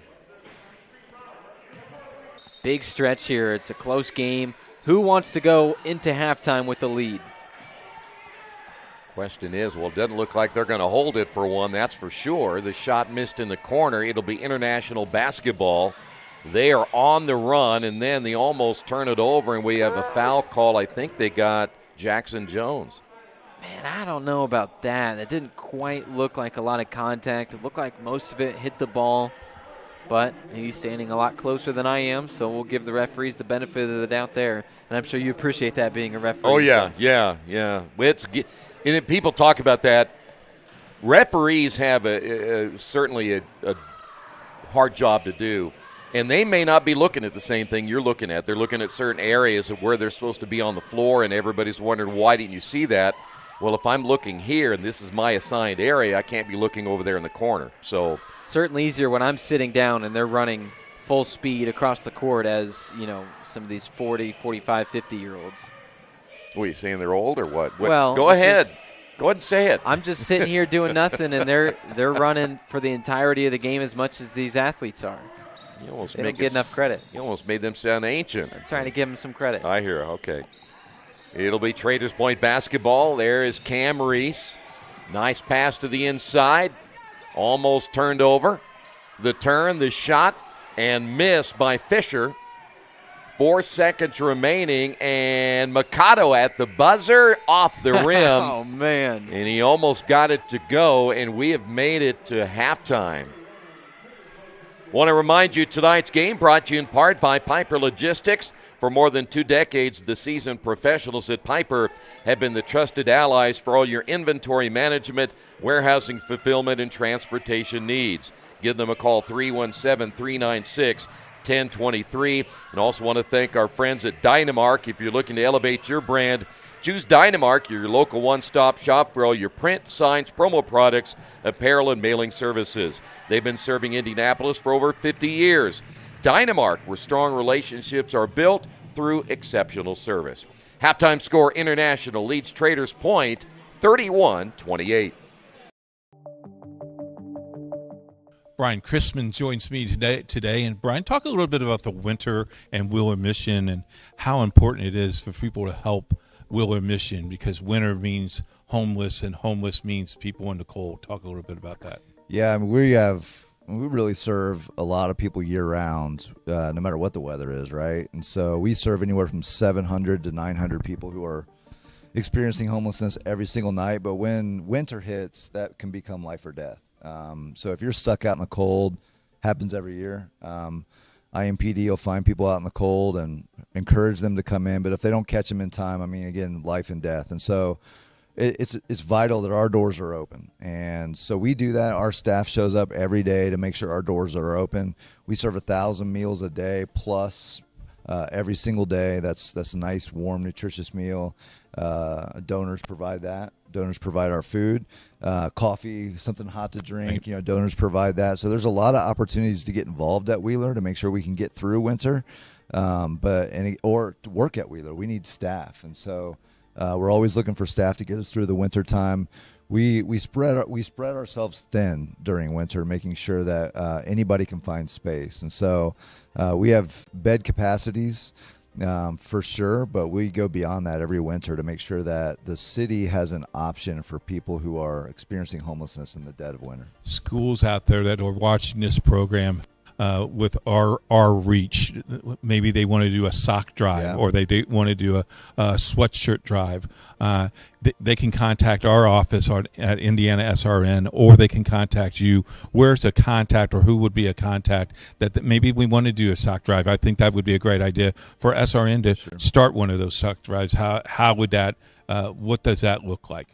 Big stretch here. It's a close game. Who wants to go into halftime with the lead? Question is, well, it doesn't look like they're going to hold it for one, that's for sure. The shot missed in the corner. It'll be International basketball. They are on the run, and then they almost turn it over, and we have a foul call. I think they got Jackson Jones. Man, I don't know about that. It didn't quite look like a lot of contact. It looked like most of it hit the ball. but he's standing a lot closer than I am, so we'll give the referees the benefit of the doubt there. And I'm sure you appreciate that being a referee. Oh, yeah, so. yeah. And people talk about that. Referees have certainly a hard job to do, and they may not be looking at the same thing you're looking at. They're looking at certain areas of where they're supposed to be on the floor, and everybody's wondering, why didn't you see that? Well, if I'm looking here and this is my assigned area, I can't be looking over there in the corner. So certainly easier when I'm sitting down and they're running full speed across the court as, some of these 40, 45, 50-year-olds. What, are you saying they're old or what? Well, go ahead. Go ahead and say it. I'm just sitting here doing nothing, and they're running for the entirety of the game as much as these athletes are. They don't get enough credit. You almost made them sound ancient. I'm trying to give them some credit. I hear. Okay. It'll be Traders Point basketball. There is Cam Reese. Nice pass to the inside. Almost turned over. The turn, the shot, and missed by Fisher. 4 seconds remaining, and Mikado at the buzzer, off the rim. Oh, man. And he almost got it to go, and we have made it to halftime. Want to remind you tonight's game brought to you in part by Piper Logistics. For more than 2 decades, the seasoned professionals at Piper have been the trusted allies for all your inventory management, warehousing, fulfillment, and transportation needs. Give them a call, 317-396-1023. And also want to thank our friends at Dynamark. If you're looking to elevate your brand, choose Dynamark, your local one-stop shop for all your print, signs, promo products, apparel, and mailing services. They've been serving Indianapolis for over 50 years. Dynamark, where strong relationships are built through exceptional service. Halftime score, International leads Traders Point 31-28. Brian Chrisman joins me today. And Brian, talk a little bit about the winter and Wheeler Mission and how important it is for people to help Wheeler Mission, because winter means homeless and homeless means people in the cold. Talk a little bit about that. Yeah, I mean, we really serve a lot of people year round, no matter what the weather is, right? And so we serve anywhere from 700 to 900 people who are experiencing homelessness every single night. But when winter hits, that can become life or death. So if you're stuck out in the cold, happens every year. IMPD will find people out in the cold and encourage them to come in. But if they don't catch them in time, I mean, again, life and death. And so it's vital that our doors are open. And so we do that. Our staff shows up every day to make sure our doors are open. We serve 1,000 meals a day plus every single day. That's a nice, warm, nutritious meal. Donors provide that. Donors provide our food, coffee, something hot to drink. Donors provide that. So there's a lot of opportunities to get involved at Wheeler to make sure we can get through winter, or to work at Wheeler. We need staff, and so we're always looking for staff to get us through the winter time. We spread ourselves thin during winter, making sure that anybody can find space, and so we have bed capacities. For sure, but we go beyond that every winter to make sure that the city has an option for people who are experiencing homelessness in the dead of winter. Schools out there that are watching this program with our reach, maybe they want to do a sock drive, or they want to do a sweatshirt drive. They can contact our office at IndianaSRN, or they can contact you. Where's a contact, or who would be a contact that maybe we want to do a sock drive? I think that would be a great idea for SRN to start one of those sock drives. How would that? What does that look like?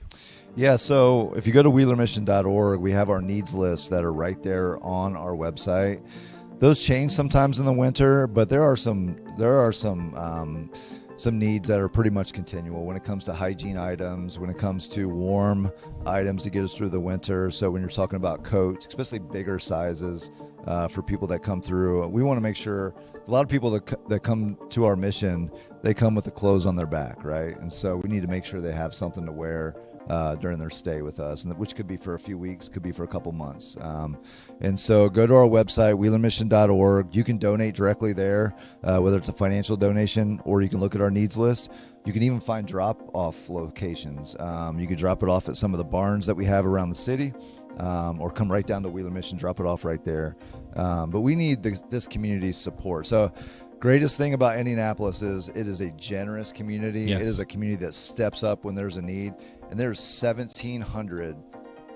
Yeah, so if you go to wheelermission.org, we have our needs lists that are right there on our website. Those change sometimes in the winter, but there are some needs that are pretty much continual when it comes to hygiene items, when it comes to warm items to get us through the winter. So when you're talking about coats, especially bigger sizes for people that come through, we want to make sure a lot of people that come to our mission, they come with the clothes on their back, right? And so we need to make sure they have something to wear during their stay with us, and which could be for a few weeks, could be for a couple months. And so go to our website, wheelermission.org. You can donate directly there, whether it's a financial donation or you can look at our needs list. You can even find drop-off locations. You can drop it off at some of the barns that we have around the city, or come right down to Wheeler Mission, drop it off right there. But we need this community's support. So greatest thing about Indianapolis is it is a generous community. Yes. It is a community that steps up when there's a need. And there's 1,700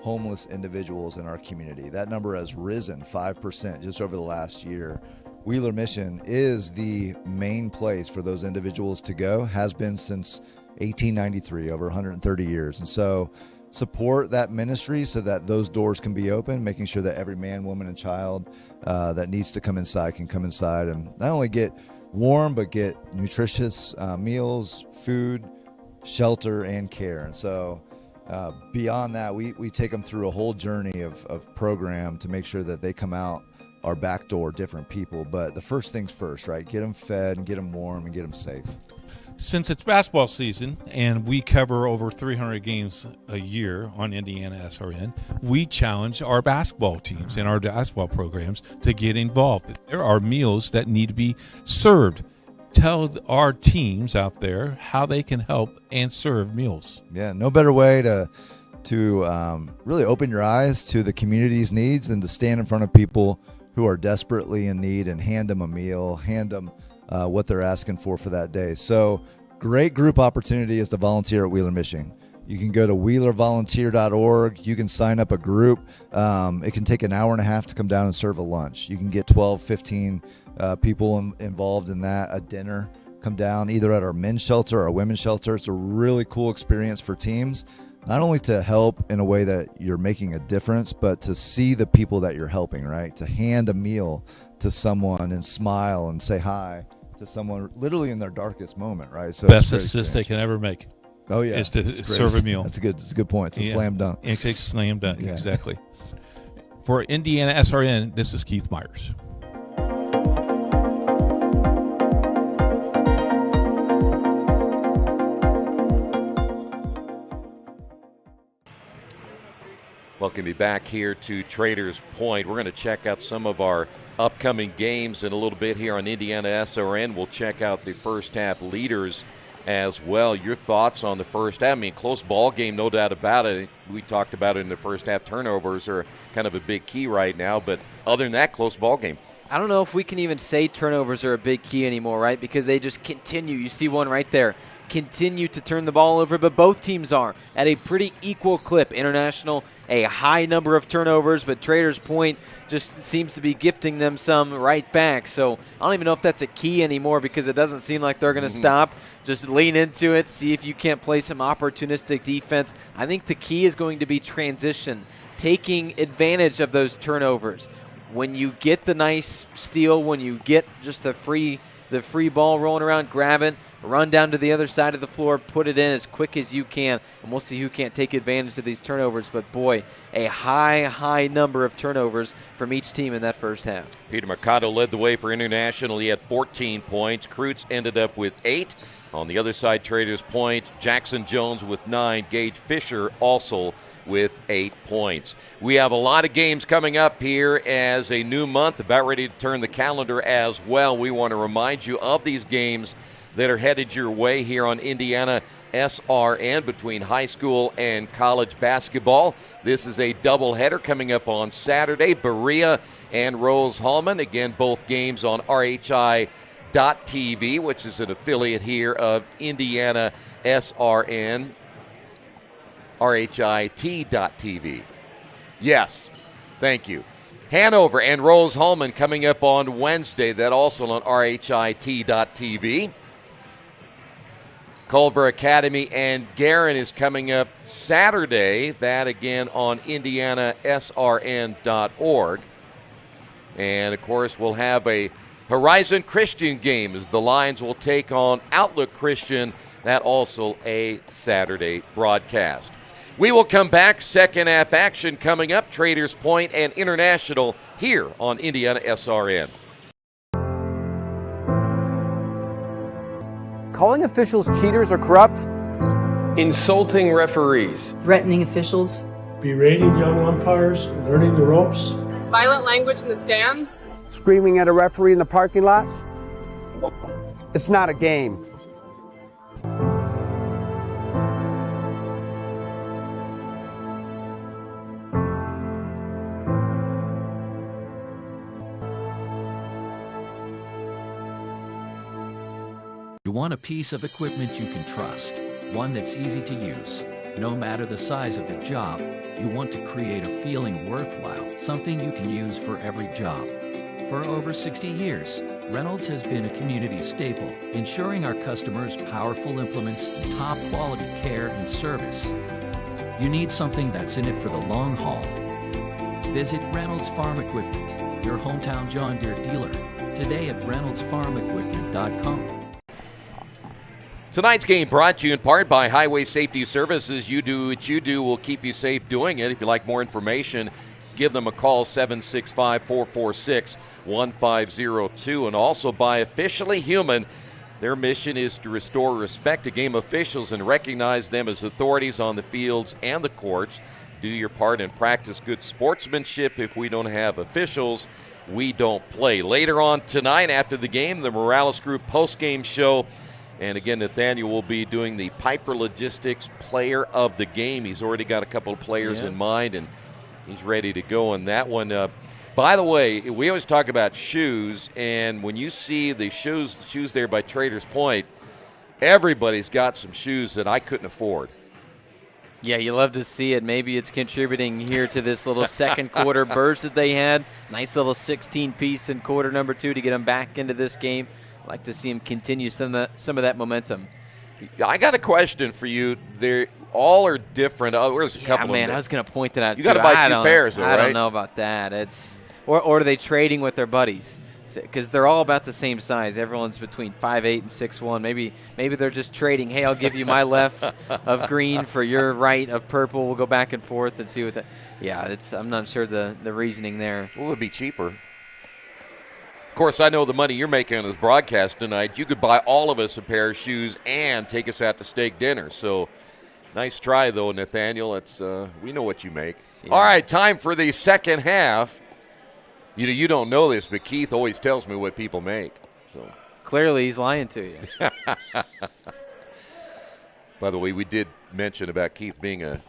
homeless individuals in our community. That number has risen 5% just over the last year. Wheeler Mission is the main place for those individuals to go, has been since 1893, over 130 years. And so support that ministry so that those doors can be open, making sure that every man, woman, and child that needs to come inside can come inside and not only get warm, but get nutritious meals, food, shelter, and care. And so beyond that, we take them through a whole journey of program to make sure that they come out our back door different people. But the first things first, right? Get them fed and get them warm and get them safe. Since it's basketball season and we cover over 300 games a year on IndianaSRN, we challenge our basketball teams and our basketball programs to get involved. There are meals that need to be served. Tell our teams out there how they can help and serve meals. Yeah, no better way to really open your eyes to the community's needs than to stand in front of people who are desperately in need and hand them a meal, hand them what they're asking for that day. So great group opportunity is to volunteer at Wheeler Mission. You can go to wheelervolunteer.org. You can sign up a group. It can take an hour and a half to come down and serve a lunch. You can get 12, 15 people involved in that, a dinner. Come down either at our men's shelter or our women's shelter. It's a really cool experience for teams, not only to help in a way that you're making a difference, but to see the people that you're helping, right? To hand a meal to someone and smile and say hi to someone literally in their darkest moment, right? So best assist they can ever make. Oh yeah, is to serve a meal. That's a good point. It's a slam dunk. It's a slam dunk, exactly. For IndianaSRN, this is Keith Myers. Welcome you back here to Traders Point. We're going to check out some of our upcoming games in a little bit here on IndianaSRN. We'll check out the first half leaders as well. Your thoughts on the first half? I mean, close ball game, no doubt about it. We talked about it in the first half. Turnovers are kind of a big key right now, but other than that, close ball game. I don't know if we can even say turnovers are a big key anymore, right? Because they just continue. You see one right there. Continue to turn the ball over, but both teams are at a pretty equal clip. International, a high number of turnovers, but Traders Point just seems to be gifting them some right back. So I don't even know if that's a key anymore because it doesn't seem like they're going to stop. Just lean into it, see if you can't play some opportunistic defense. I think the key is going to be transition, taking advantage of those turnovers. When you get the nice steal, when you get just the free ball rolling around, grab it, run down to the other side of the floor, put it in as quick as you can, and we'll see who can't take advantage of these turnovers. But, boy, a high number of turnovers from each team in that first half. Peter Mercado led the way for International. He had 14 points. Kreutz ended up with 8. On the other side, Traders Point, Jackson Jones with 9. Gage Fisher also with 8 points. We have a lot of games coming up here as a new month, about ready to turn the calendar as well. We want to remind you of these games that are headed your way here on IndianaSRN between high school and college basketball. This is a doubleheader coming up on Saturday. Berea and Rose-Hulman, again, both games on RHI.TV, which is an affiliate here of IndianaSRN. RHIT.TV. Yes, thank you. Hanover and Rose-Hulman coming up on Wednesday. That also on RHIT.TV. Culver Academy and Garin is coming up Saturday. That again on IndianaSRN.org. And, of course, we'll have a Horizon Christian game as the Lions will take on Outlook Christian. That also a Saturday broadcast. We will come back. Second half action coming up. Traders Point and International here on IndianaSRN. Calling officials cheaters or corrupt. Insulting referees. Threatening officials. Berating young umpires, learning the ropes. Violent language in the stands. Screaming at a referee in the parking lot. It's not a game. You want a piece of equipment you can trust, one that's easy to use, no matter the size of the job You want to create a feeling worthwhile, something you can use for every job. For over 60 years, Reynolds has been a community staple, ensuring our customers powerful implements and top quality care and service. You need something that's in it for the long haul. Visit Reynolds Farm Equipment, your hometown John Deere dealer, today at reynoldsfarmequipment.com. Tonight's game brought to you in part by Highway Safety Services. You do what you do, we'll keep you safe doing it. If you'd like more information, give them a call, 765-446-1502. And also by Officially Human. Their mission is to restore respect to game officials and recognize them as authorities on the fields and the courts. Do your part and practice good sportsmanship. If we don't have officials, we don't play. Later on tonight after the game, the Morales Group post-game show. And again, Nathaniel will be doing the Piper Logistics Player of the Game. He's already got a couple of players in mind, and he's ready to go in that one. By the way, we always talk about shoes, and when you see the shoes there by Traders Point, everybody's got some shoes that I couldn't afford. Yeah, you love to see it. Maybe it's contributing here to this little second quarter burst that they had. Nice little 16-piece in quarter number 2 to get them back into this game. I'd like to see them continue some of that momentum. I got a question for you. They all are different. There's a couple of them. I was going to point to that. You got to buy 2 pairs, though, right? I don't know about that. Or are they trading with their buddies? Because they're all about the same size. Everyone's between 5'8" and 6'1". Maybe they're just trading. Hey, I'll give you my left of green for your right of purple. We'll go back and forth and see what that. Yeah, I'm not sure the reasoning there. Well, it would be cheaper. Of course, I know the money you're making on this broadcast tonight. You could buy all of us a pair of shoes and take us out to steak dinner. So, nice try, though, Nathaniel. We know what you make. Yeah. All right, time for the second half. You don't know this, but Keith always tells me what people make. So clearly, he's lying to you. By the way, we did mention about Keith being a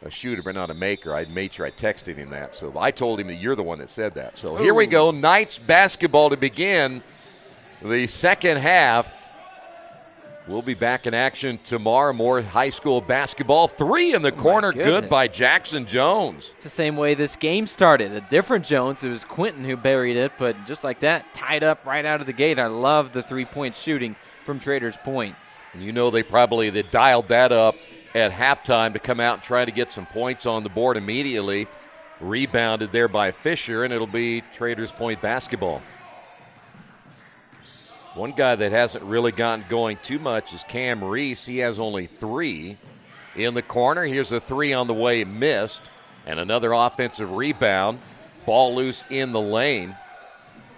shooter but not a maker. I made sure I texted him that. So I told him that you're the one that said that. So here we go. Knights basketball to begin the second half. We'll be back in action tomorrow. More high school basketball. 3 in the corner. Good by Jackson Jones. It's the same way this game started. A different Jones. It was Quentin who buried it, but just like that, tied up right out of the gate. I love the 3-point shooting from Traders Point. And you know they dialed that up at halftime to come out and try to get some points on the board immediately. Rebounded there by Fisher, and it'll be Traders Point basketball. One guy that hasn't really gotten going too much is Cam Reese. He has only 3 in the corner. Here's a 3 on the way, missed, and another offensive rebound. Ball loose in the lane.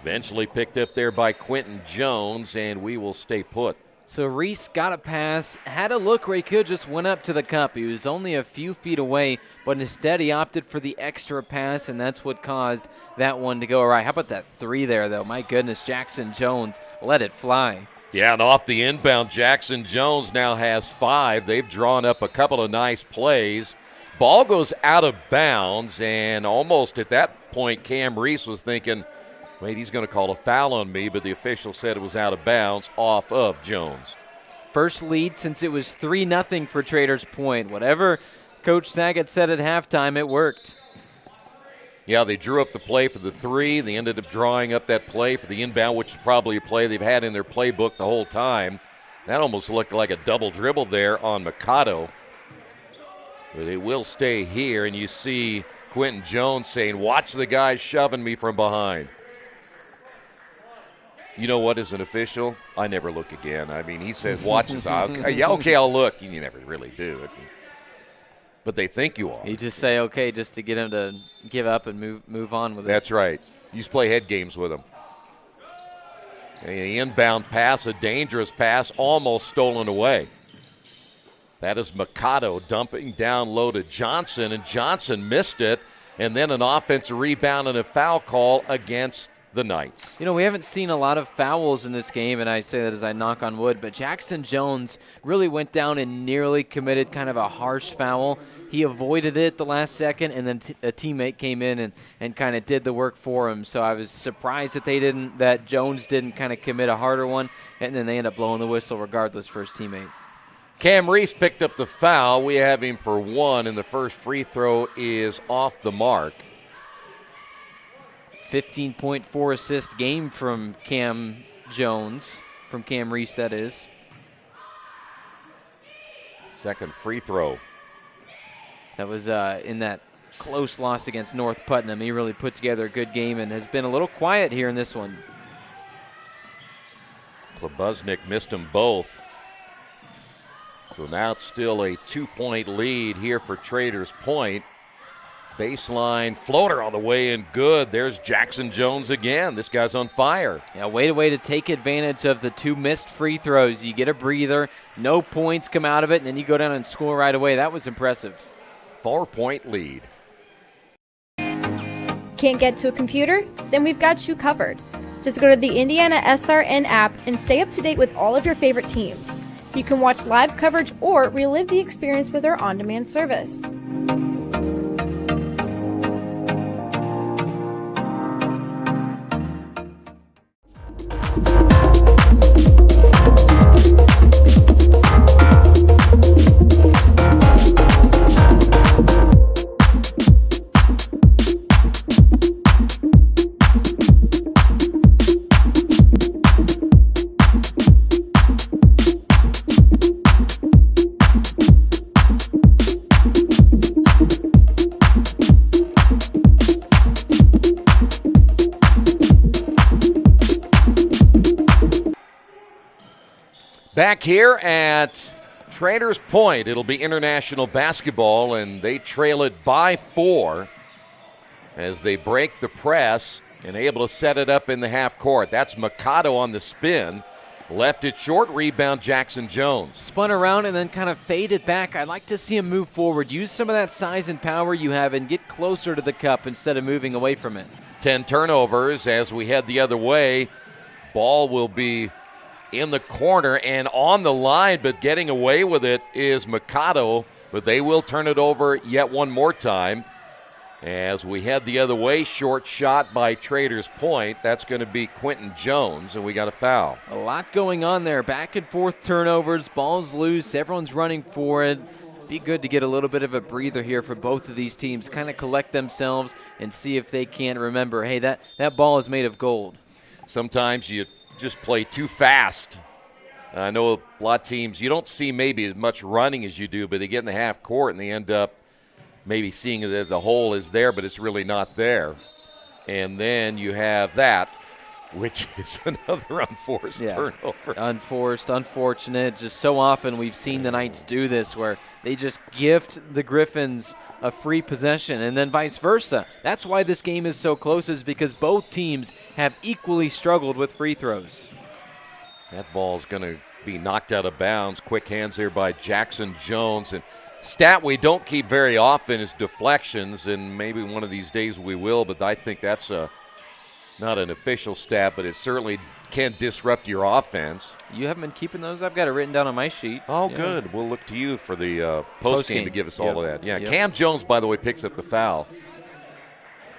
Eventually picked up there by Quentin Jones, and we will stay put. So Reese got a pass, had a look where he could, just went up to the cup. He was only a few feet away, but instead he opted for the extra pass, and that's what caused that one to go right. How about that 3 there, though? My goodness, Jackson Jones let it fly. Yeah, and off the inbound, Jackson Jones now has 5. They've drawn up a couple of nice plays. Ball goes out of bounds, and almost at that point, Cam Reese was thinking, wait, he's going to call a foul on me, but the official said it was out of bounds off of Jones. First lead since it was 3-0 for Traders Point. Whatever Coach Saget said at halftime, it worked. Yeah, they drew up the play for the 3. They ended up drawing up that play for the inbound, which is probably a play they've had in their playbook the whole time. That almost looked like a double dribble there on Mikado. But it will stay here, and you see Quentin Jones saying, watch the guy shoving me from behind. You know what, as an official, I never look again. I mean, he says, watch his eye. Yeah, okay, I'll look. You never really do. But they think you are. You just say okay just to get him to give up and move on with it. That's right. You just play head games with him. An inbound pass, a dangerous pass, almost stolen away. That is Mikado dumping down low to Johnson, and Johnson missed it. And then an offensive rebound and a foul call against the Knights. You know, we haven't seen a lot of fouls in this game, and I say that as I knock on wood, but Jackson Jones really went down and nearly committed kind of a harsh foul. He avoided it the last second, and then a teammate came in and kind of did the work for him. So I was surprised that Jones didn't kind of commit a harder one, and then they end up blowing the whistle regardless for his teammate. Cam Reese picked up the foul. We have him for 1, and the first free throw is off the mark. 15.4 assist game from Cam Reese, that is. Second free throw. That was in that close loss against North Putnam. He really put together a good game and has been a little quiet here in this one. Klobuznik missed them both. So now it's still a 2-point lead here for Traders Point. Baseline floater on the way and good. There's Jackson Jones again. This guy's on fire. Yeah, way to take advantage of the 2 missed free throws. You get a breather, no points come out of it, and then you go down and score right away. That was impressive. 4-point lead. Can't get to a computer? Then we've got you covered. Just go to the IndianaSRN app and stay up to date with all of your favorite teams. You can watch live coverage or relive the experience with our on-demand service. Back here at Traders Point, it'll be international basketball, and they trail it by 4 as they break the press and able to set it up in the half court. That's Mikado on the spin. Left it short, rebound Jackson Jones. Spun around and then kind of faded back. I'd like to see him move forward. Use some of that size and power you have and get closer to the cup instead of moving away from it. 10 turnovers as we head the other way. Ball will be in the corner and on the line, but getting away with it is Mikado, but they will turn it over yet one more time. As we head the other way, short shot by Traders Point. That's going to be Quentin Jones, and we got a foul. A lot going on there. Back and forth turnovers, balls loose, everyone's running for it. Be good to get a little bit of a breather here for both of these teams, kind of collect themselves and see if they can remember, hey, that ball is made of gold. Sometimes you just play too fast. I know a lot of teams, you don't see maybe as much running as you do, but they get in the half court and they end up maybe seeing that the hole is there, but it's really not there. And then you have that, which is another unforced turnover. Unforced, unfortunate. Just so often we've seen the Knights do this where they just gift the Griffins a free possession and then vice versa. That's why this game is so close, is because both teams have equally struggled with free throws. That ball is going to be knocked out of bounds. Quick hands there by Jackson Jones. And stat we don't keep very often is deflections, and maybe one of these days we will, but I think that's not an official stat, but it certainly can disrupt your offense. You haven't been keeping those? I've got it written down on my sheet. Oh, good. We'll look to you for the post-game to give us all of that. Yeah, Cam Jones, by the way, picks up the foul.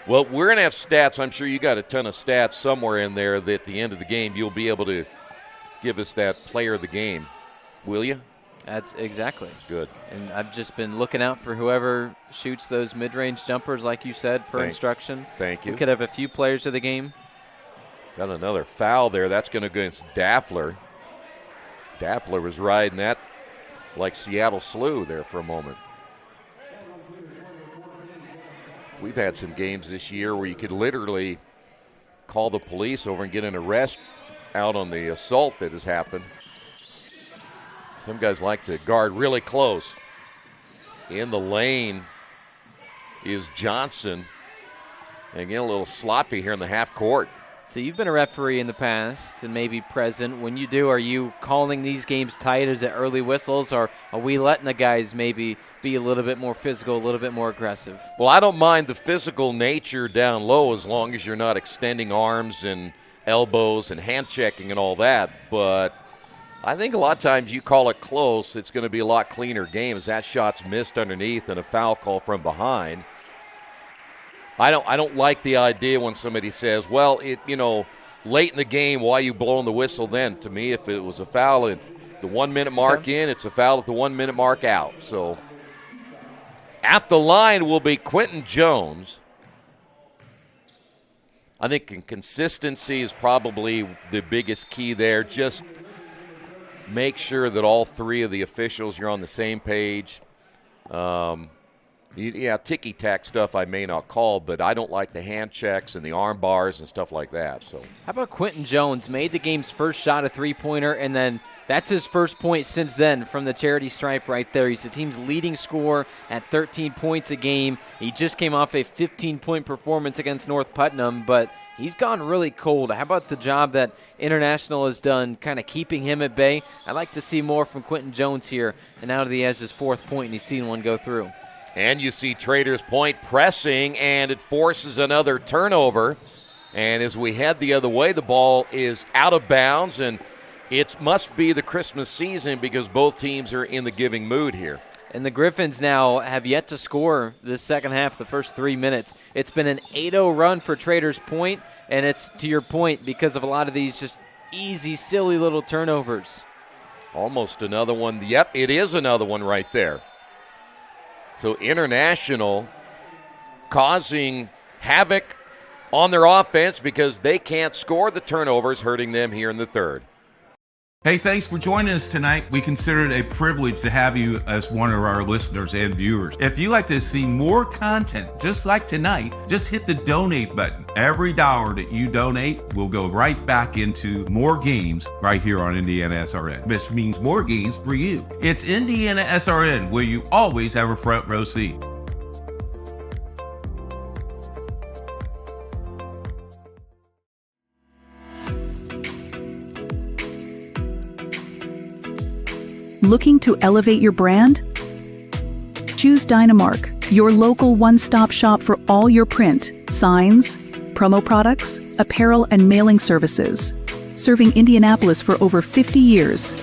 Well, we're going to have stats. I'm sure you got a ton of stats somewhere in there that at the end of the game you'll be able to give us that player of the game. Will you? That's exactly. Good. And I've just been looking out for whoever shoots those mid-range jumpers, like you said, per instruction. Thank you. We could have a few players of the game. Got another foul there. That's going to go against Daffler. Daffler was riding that like Seattle Slew there for a moment. We've had some games this year where you could literally call the police over and get an arrest out on the assault that has happened. Some guys like to guard really close. In the lane is Johnson. And again, a little sloppy here in the half court. So you've been a referee in the past and maybe present. When you do, are you calling these games tight? Is it early whistles, or are we letting the guys maybe be a little bit more physical, a little bit more aggressive? Well, I don't mind the physical nature down low as long as you're not extending arms and elbows and hand checking and all that. But I think a lot of times you call it close, it's going to be a lot cleaner game as that shot's missed underneath and a foul call from behind. I don't like the idea when somebody says, well, late in the game, why are you blowing the whistle then? To me, if it was a foul and the 1 minute mark in, it's a foul at the 1 minute mark out. So at the line will be Quentin Jones. I think consistency is probably the biggest key there. Just make sure that all three of the officials, you're on the same page. Ticky-tack stuff I may not call, but I don't like the hand checks and the arm bars and stuff like that. So, how about Quentin Jones? Made the game's first shot, a three-pointer, and then that's his first point since then from the charity stripe right there. He's the team's leading scorer at 13 points a game. He just came off a 15-point performance against North Putnam, but he's gone really cold. How about the job that International has done kind of keeping him at bay? I'd like to see more from Quentin Jones here, and now that he has his fourth point and he's seen one go through. And you see Traders Point pressing, and it forces another turnover. And as we head the other way, the ball is out of bounds, and it must be the Christmas season because both teams are in the giving mood here. And the Griffins now have yet to score this second half, the first 3 minutes. It's been an 8-0 run for Traders Point, and it's, to your point, because of a lot of these just easy, silly little turnovers. Almost another one. Yep, it is another one right there. So International causing havoc on their offense because they can't score the turnovers, hurting them here in the third. Hey, thanks for joining us tonight. We consider it a privilege to have you as one of our listeners and viewers. If you'd like to see more content just like tonight, just hit the donate button. Every dollar that you donate will go right back into more games right here on IndianaSRN, which means more games for you. It's IndianaSRN, where you always have a front row seat. Looking to elevate your brand? Choose Dynamark, your local one-stop shop for all your print, signs, promo products, apparel, and mailing services. Serving Indianapolis for over 50 years.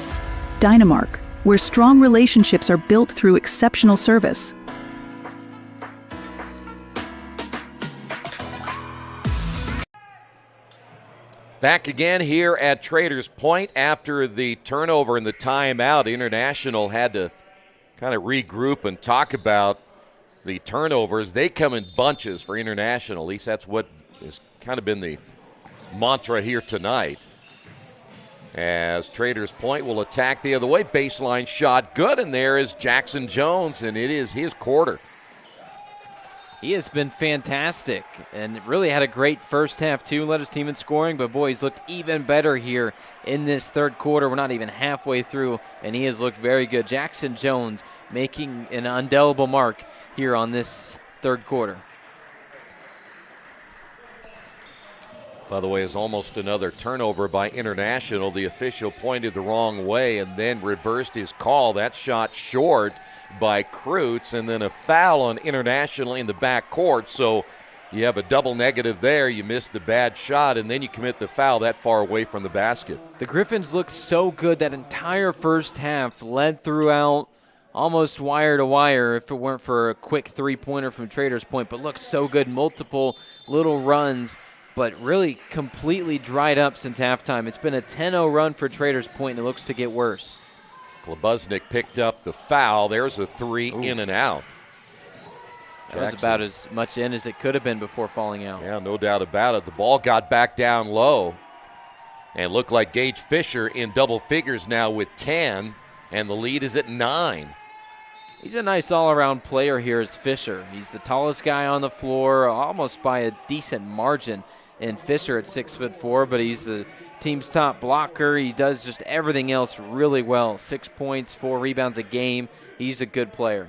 Dynamark, where strong relationships are built through exceptional service. Back again here at Traders Point after the turnover and the timeout. International had to kind of regroup and talk about the turnovers. They come in bunches for International. At least that's what has kind of been the mantra here tonight. As Traders Point will attack the other way. Baseline shot good, and there is Jackson Jones, and it is his quarter. He has been fantastic and really had a great first half, too. Led his team in scoring, but, boy, he's looked even better here in this third quarter. We're not even halfway through, and he has looked very good. Jackson Jones making an indelible mark here on this third quarter. By the way, is almost another turnover by International. The official pointed the wrong way and then reversed his call. That shot short by Kreutz, and then a foul on International in the backcourt. So you have a double negative there. You missed the bad shot, and then you commit the foul that far away from the basket. The Griffins looked so good that entire first half, led throughout almost wire to wire if it weren't for a quick three-pointer from Traders Point, but looked so good. Multiple little runs, but really completely dried up since halftime. It's been a 10-0 run for Traders Point, and it looks to get worse. Klobuznik picked up the foul. There's a three. Ooh. In and out. That was about as much in as it could have been before falling out. Yeah, no doubt about it. The ball got back down low and looked like Gage Fisher in double figures now with 10, and the lead is at 9. He's a nice all-around player here as Fisher. He's the tallest guy on the floor, almost by a decent margin. And Fisher at 6'4", but he's the team's top blocker. He does just everything else really well. 6 points, 4 rebounds a game. He's a good player.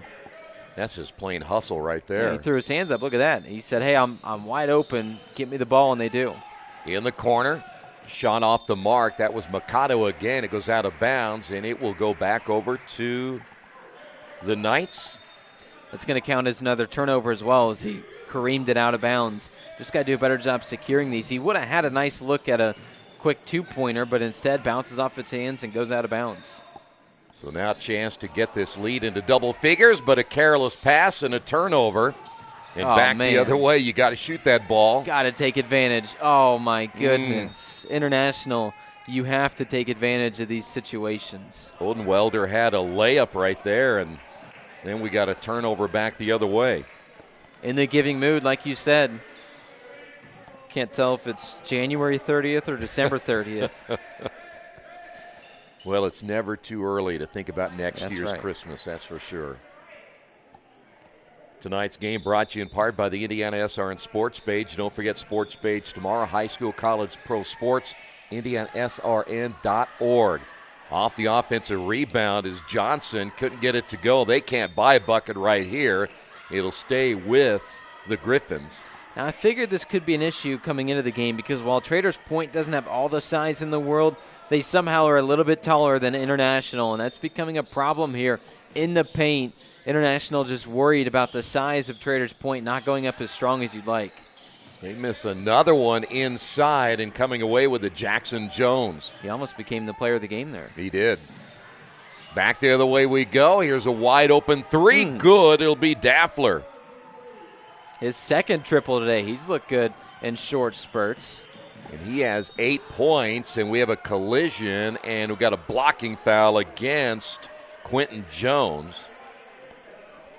That's just plain hustle right there. Yeah, he threw his hands up. Look at that. He said, hey, I'm wide open. Get me the ball, and they do. In the corner, shot off the mark. That was Mikado again. It goes out of bounds, and it will go back over to the Knights. That's going to count as another turnover as well, as he careened it out of bounds. Just got to do a better job securing these. He would have had a nice look at a quick two-pointer, but instead bounces off its hands and goes out of bounds. So now a chance to get this lead into double figures, but a careless pass and a turnover. And back the other way, you got to shoot that ball. Got to take advantage. Oh, my goodness. International you have to take advantage of these situations. Odenwelder had a layup right there, and then we got a turnover back the other way. In the giving mood, like you said. Can't tell if it's January 30th or December 30th. Well, it's never too early to think about next year's right. Christmas, that's for sure. Tonight's game brought to you in part by the IndianaSRN Sports Page. Don't forget Sports Page tomorrow, high school, college, pro sports, IndianaSRN.org. Off the offensive rebound is Johnson. Couldn't get it to go. They can't buy a bucket right here. It'll stay with the Griffins. Now, I figured this could be an issue coming into the game because while Traders Point doesn't have all the size in the world, they somehow are a little bit taller than International, and that's becoming a problem here in the paint. International just worried about the size of Traders Point not going up as strong as you'd like. They miss another one inside and coming away with it, Jackson Jones. He almost became the player of the game there. He did. Back the other way we go. Here's a wide open three. Good. It'll be Daffler. His second triple today. He's looked good in short spurts. And he has 8 points, and we have a collision, and we've got a blocking foul against Quentin Jones.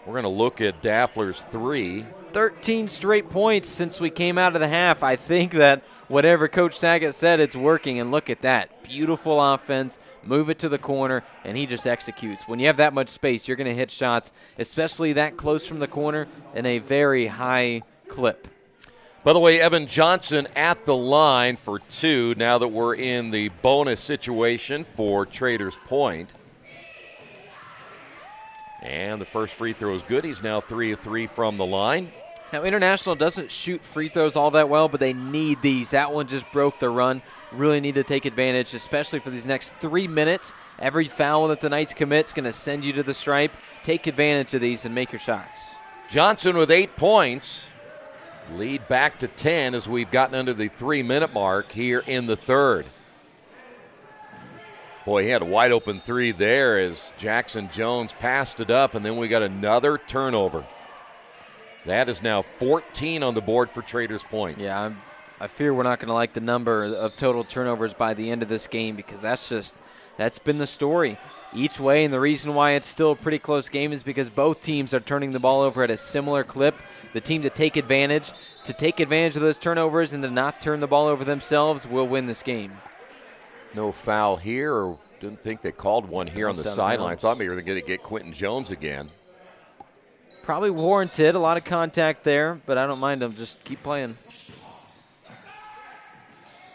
We're going to look at Daffler's 3. 13 straight points since we came out of the half. I think that whatever Coach Saget said, it's working. And look at that. Beautiful offense. Move it to the corner, and he just executes. When you have that much space, you're going to hit shots, especially that close from the corner, in a very high clip. By the way, Evan Johnson at the line for 2 now that we're in the bonus situation for Traders Point. And the first free throw is good. He's now 3 of 3 from the line. Now, International doesn't shoot free throws all that well, but they need these. That one just broke the run. Really need to take advantage, especially for these next 3 minutes. Every foul that the Knights commit is going to send you to the stripe. Take advantage of these and make your shots. Johnson with 8 points. Lead back to 10 as we've gotten under the 3-minute mark here in the third. Boy, he had a wide open 3 there as Jackson Jones passed it up, and then we got another turnover. That is now 14 on the board for Traders Point. Yeah, I fear we're not going to like the number of total turnovers by the end of this game because that's been the story each way, and the reason why it's still a pretty close game is because both teams are turning the ball over at a similar clip. The team to take advantage of those turnovers and to not turn the ball over themselves will win this game. No foul here, or didn't think they called one here on the sideline. I thought maybe we were going to get Quentin Jones again. Probably warranted. A lot of contact there, but I don't mind them. Just keep playing.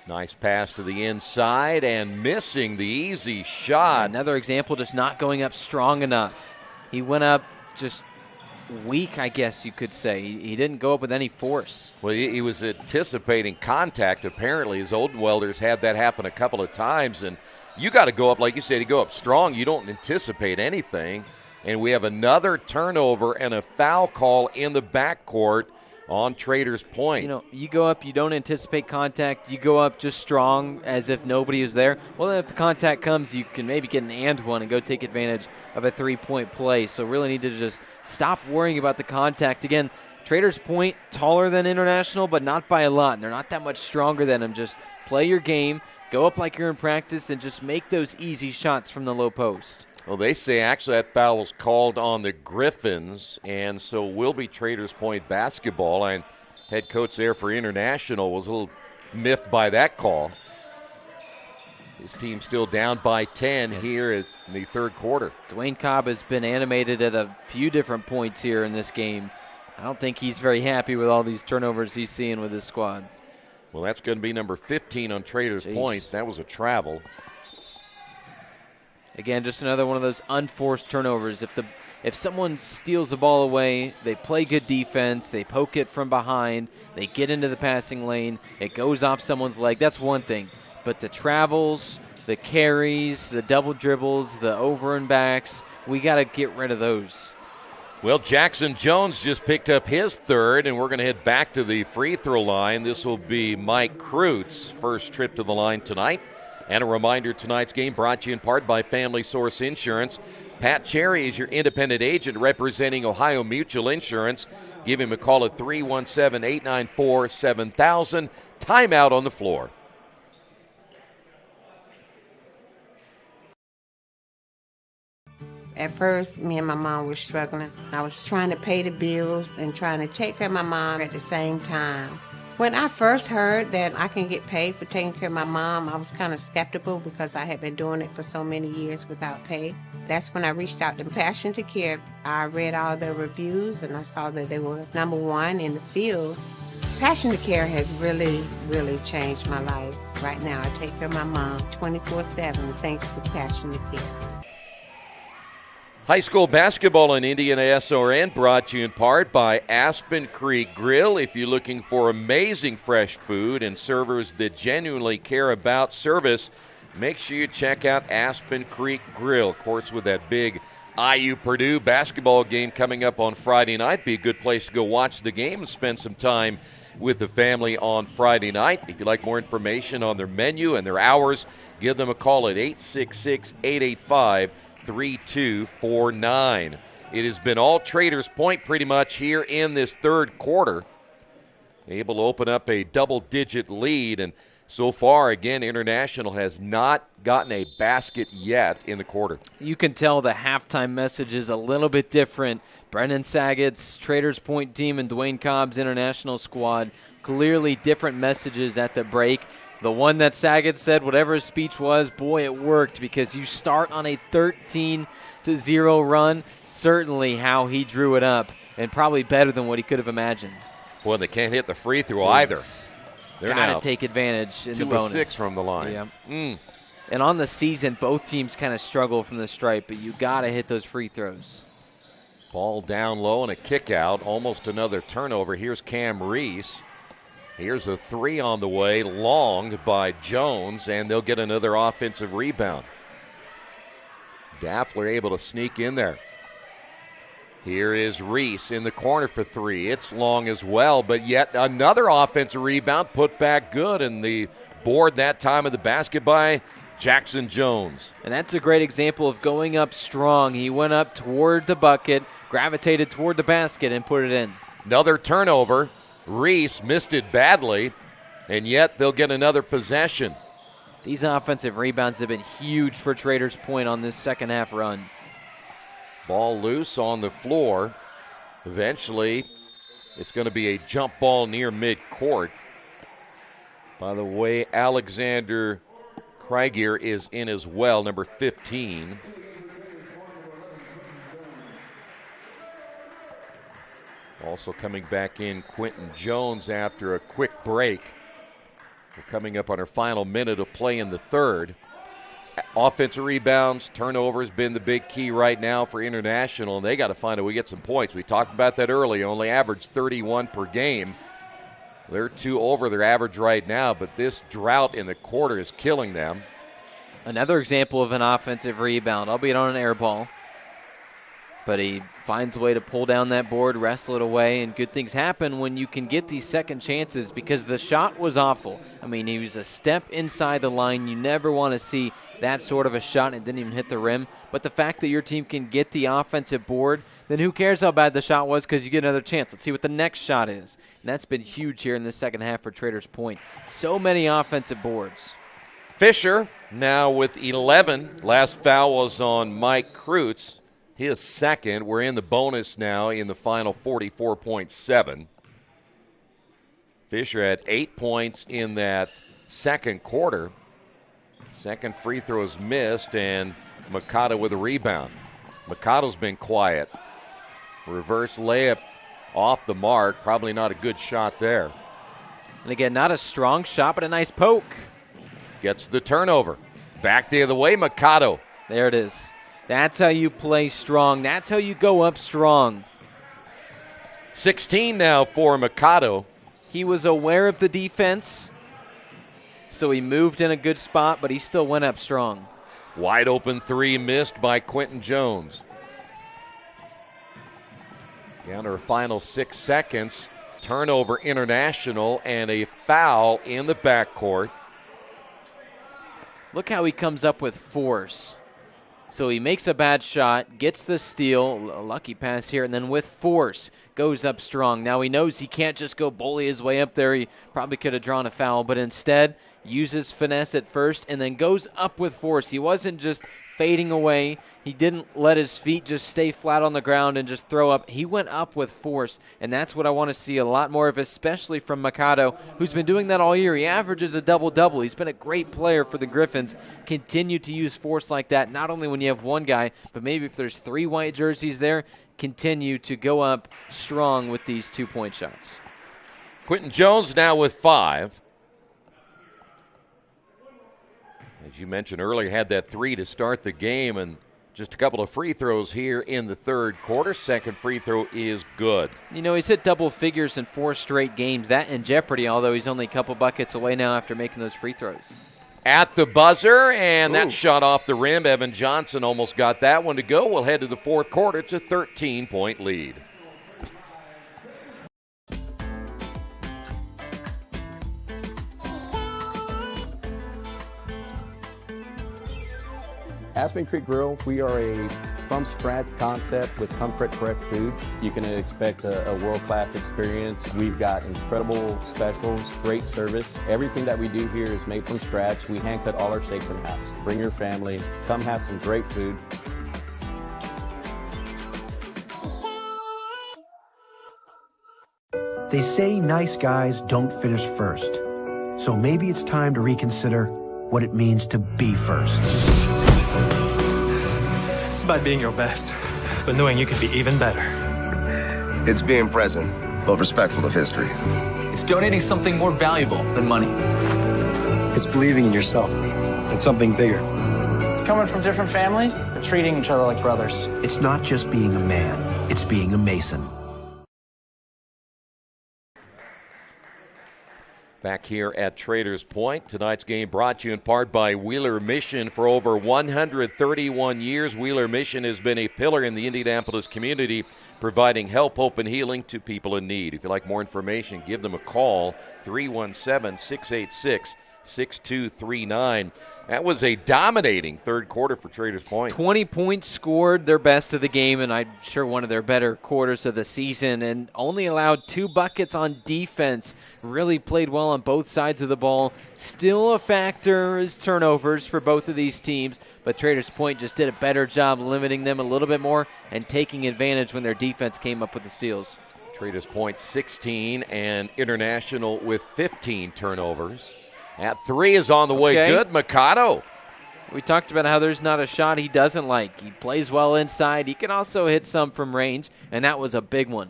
Nice pass to the inside and missing the easy shot. Another example, just not going up strong enough. He went up just weak, I guess you could say. He didn't go up with any force. Well, he was anticipating contact, apparently. His Odenwelder's had that happen a couple of times, and you got to go up, like you said, you go up strong. You don't anticipate anything. And we have another turnover and a foul call in the backcourt on Traders Point. You know, you go up, you don't anticipate contact. You go up just strong as if nobody is there. Well, then if the contact comes, you can maybe get an and one and go take advantage of a three-point play. So really need to just stop worrying about the contact. Again, Traders Point, taller than International, but not by a lot. And they're not that much stronger than them. Just play your game, go up like you're in practice, and just make those easy shots from the low post. Well, they say actually that foul was called on the Griffins, and so will be Traders Point basketball. And head coach there for International was a little miffed by that call. His team still down by 10 here in the third quarter. Dwayne Cobb has been animated at a few different points here in this game. I don't think he's very happy with all these turnovers he's seeing with his squad. Well, that's going to be number 15 on Traders Point. That was a travel. Again, just another one of those unforced turnovers. If someone steals the ball away, they play good defense, they poke it from behind, they get into the passing lane, it goes off someone's leg, that's one thing. But the travels, the carries, the double dribbles, the over and backs, we got to get rid of those. Well, Jackson Jones just picked up his third, and we're going to head back to the free throw line. This will be Mike Kreutz' first trip to the line tonight. And a reminder, tonight's game brought to you in part by Family Source Insurance. Pat Cherry is your independent agent representing Ohio Mutual Insurance. Give him a call at 317-894-7000. Timeout on the floor. At first, me and my mom were struggling. I was trying to pay the bills and trying to take care of my mom at the same time. When I first heard that I can get paid for taking care of my mom, I was kind of skeptical because I had been doing it for so many years without pay. That's when I reached out to Passion to Care. I read all the reviews and I saw that they were #1 in the field. Passion to Care has really, really changed my life. Right now, I take care of my mom 24/7 thanks to Passion to Care. High school basketball in IndianaSRN brought to you in part by Aspen Creek Grill. If you're looking for amazing fresh food and servers that genuinely care about service, make sure you check out Aspen Creek Grill. Of course, with that big IU Purdue basketball game coming up on Friday night, be a good place to go watch the game and spend some time with the family on Friday night. If you'd like more information on their menu and their hours, give them a call at 866-885-3249. It has been all Traders Point pretty much here in this third quarter. Able to open up a double-digit lead, and so far, again, International has not gotten a basket yet in the quarter. You can tell the halftime message is a little bit different. Brendan Saggett's Traders Point team and Dwayne Cobb's International squad, clearly different messages at the break. The one that Saggett said, whatever his speech was, boy, it worked because you start on a 13-0 run. Certainly how he drew it up, and probably better than what he could have imagined. Well, they can't hit the free throw either. They're got now to take advantage in the 2 bonus. of 6 from the line. Yeah. And on the season, both teams kind of struggle from the stripe, but you got to hit those free throws. Ball down low and a kick out. Almost another turnover. Here's Cam Reese. Here's a 3 on the way, long by Jones, and they'll get another offensive rebound. Daffler able to sneak in there. Here is Reese in the corner for 3. It's long as well, but yet another offensive rebound put back good, and the board that time of the basket by Jackson Jones. And that's a great example of going up strong. He went up toward the bucket, gravitated toward the basket, and put it in. Another turnover. Reese missed it badly, and yet they'll get another possession. These offensive rebounds have been huge for Traders Point on this second half run. Ball loose on the floor. Eventually, it's going to be a jump ball near midcourt. By the way, Alexander Krieger is in as well, number 15. Also coming back in, Quentin Jones after a quick break. We're coming up on our final minute of play in the third. Offensive rebounds, turnovers been the big key right now for International, and they got to find a way to get some points. We talked about that earlier. Only averaged 31 per game. They're 2 over their average right now, but this drought in the quarter is killing them. Another example of an offensive rebound, albeit on an air ball. But he finds a way to pull down that board, wrestle it away, and good things happen when you can get these second chances because the shot was awful. I mean, he was a step inside the line. You never want to see that sort of a shot, and it didn't even hit the rim. But the fact that your team can get the offensive board, then who cares how bad the shot was because you get another chance. Let's see what the next shot is. And that's been huge here in the second half for Traders Point. So many offensive boards. Fisher now with 11. Last foul was on Mike Kreutz. His second. We're in the bonus now in the final 44.7. Fisher had 8 points in that second quarter. Second free throw is missed, and Mikado with a rebound. Mikado's been quiet. Reverse layup off the mark. Probably not a good shot there. And again, not a strong shot, but a nice poke. Gets the turnover. Back the other way, Mikado. There it is. That's how you play strong. That's how you go up strong. 16 now for Mikado. He was aware of the defense, so he moved in a good spot, but he still went up strong. Wide open 3 missed by Quentin Jones. Down to our final 6 seconds. Turnover International and a foul in the backcourt. Look how he comes up with force. So he makes a bad shot, gets the steal, a lucky pass here, and then with force goes up strong. Now he knows he can't just go bully his way up there. He probably could have drawn a foul, but instead uses finesse at first, and then goes up with force. He wasn't just fading away. He didn't let his feet just stay flat on the ground and just throw up. He went up with force, and that's what I want to see a lot more of, especially from Mikado, who's been doing that all year. He averages a double-double. He's been a great player for the Griffins. Continue to use force like that, not only when you have one guy, but maybe if there's 3 white jerseys there, continue to go up strong with these 2-point shots. Quentin Jones now with 5. As you mentioned earlier, had that 3 to start the game, and just a couple of free throws here in the third quarter. Second free throw is good. You know, he's hit double figures in 4 straight games. That in jeopardy, although he's only a couple buckets away now after making those free throws. At the buzzer, and that shot off the rim. Evan Johnson almost got that one to go. We'll head to the fourth quarter. It's a 13-point lead. Aspen Creek Grill, we are a from-scratch concept with comfort fresh food. You can expect a world-class experience. We've got incredible specials, great service. Everything that we do here is made from scratch. We hand-cut all our steaks in-house. Bring your family. Come have some great food. They say nice guys don't finish first. So maybe it's time to reconsider what it means to be first. It's about being your best, but knowing you can be even better. It's being present, but respectful of history. It's donating something more valuable than money. It's believing in yourself and something bigger. It's coming from different families, but treating each other like brothers. It's not just being a man, it's being a Mason. Back here at Traders Point. Tonight's game brought to you in part by Wheeler Mission. For over 131 years, Wheeler Mission has been a pillar in the Indianapolis community, providing help, hope, and healing to people in need. If you'd like more information, give them a call, 317-686-6239. That was a dominating third quarter for Traders Point. 20 points scored, their best of the game, and I'm sure one of their better quarters of the season, and only allowed 2 buckets on defense. Really played well on both sides of the ball. Still a factor is turnovers for both of these teams, but Traders Point just did a better job limiting them a little bit more and taking advantage when their defense came up with the steals. Traders Point 16 and International with 15 turnovers. That 3 is on the way. Good. Mikado. We talked about how there's not a shot he doesn't like. He plays well inside. He can also hit some from range, and that was a big one.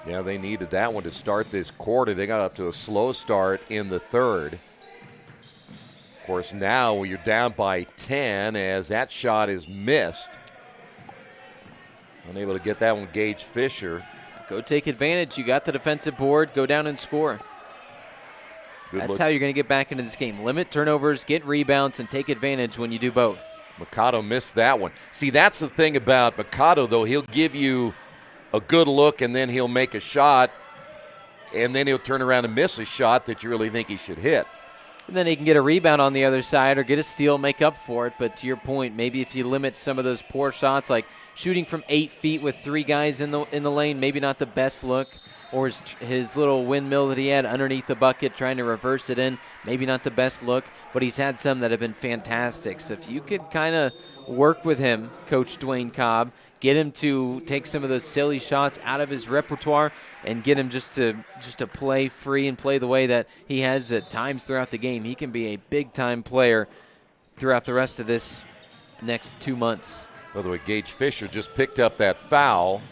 Yeah, they needed that one to start this quarter. They got up to a slow start in the third. Of course, now you're down by 10 as that shot is missed. Unable to get that one, Gage Fisher. Go take advantage. You got the defensive board. Go down and score. That's how you're going to get back into this game. Limit turnovers, get rebounds, and take advantage when you do both. Mikado missed that one. See, that's the thing about Mikado, though. He'll give you a good look, and then he'll make a shot, and then he'll turn around and miss a shot that you really think he should hit. And then he can get a rebound on the other side or get a steal, make up for it. But to your point, maybe if you limit some of those poor shots, like shooting from 8 feet with 3 guys in the lane, maybe not the best look. Or his little windmill that he had underneath the bucket, trying to reverse it in. Maybe not the best look, but he's had some that have been fantastic. So if you could kind of work with him, Coach Dwayne Cobb, get him to take some of those silly shots out of his repertoire and get him just to play free and play the way that he has at times throughout the game, he can be a big-time player throughout the rest of this next 2 months. By the way, Gage Fisher just picked up that foul.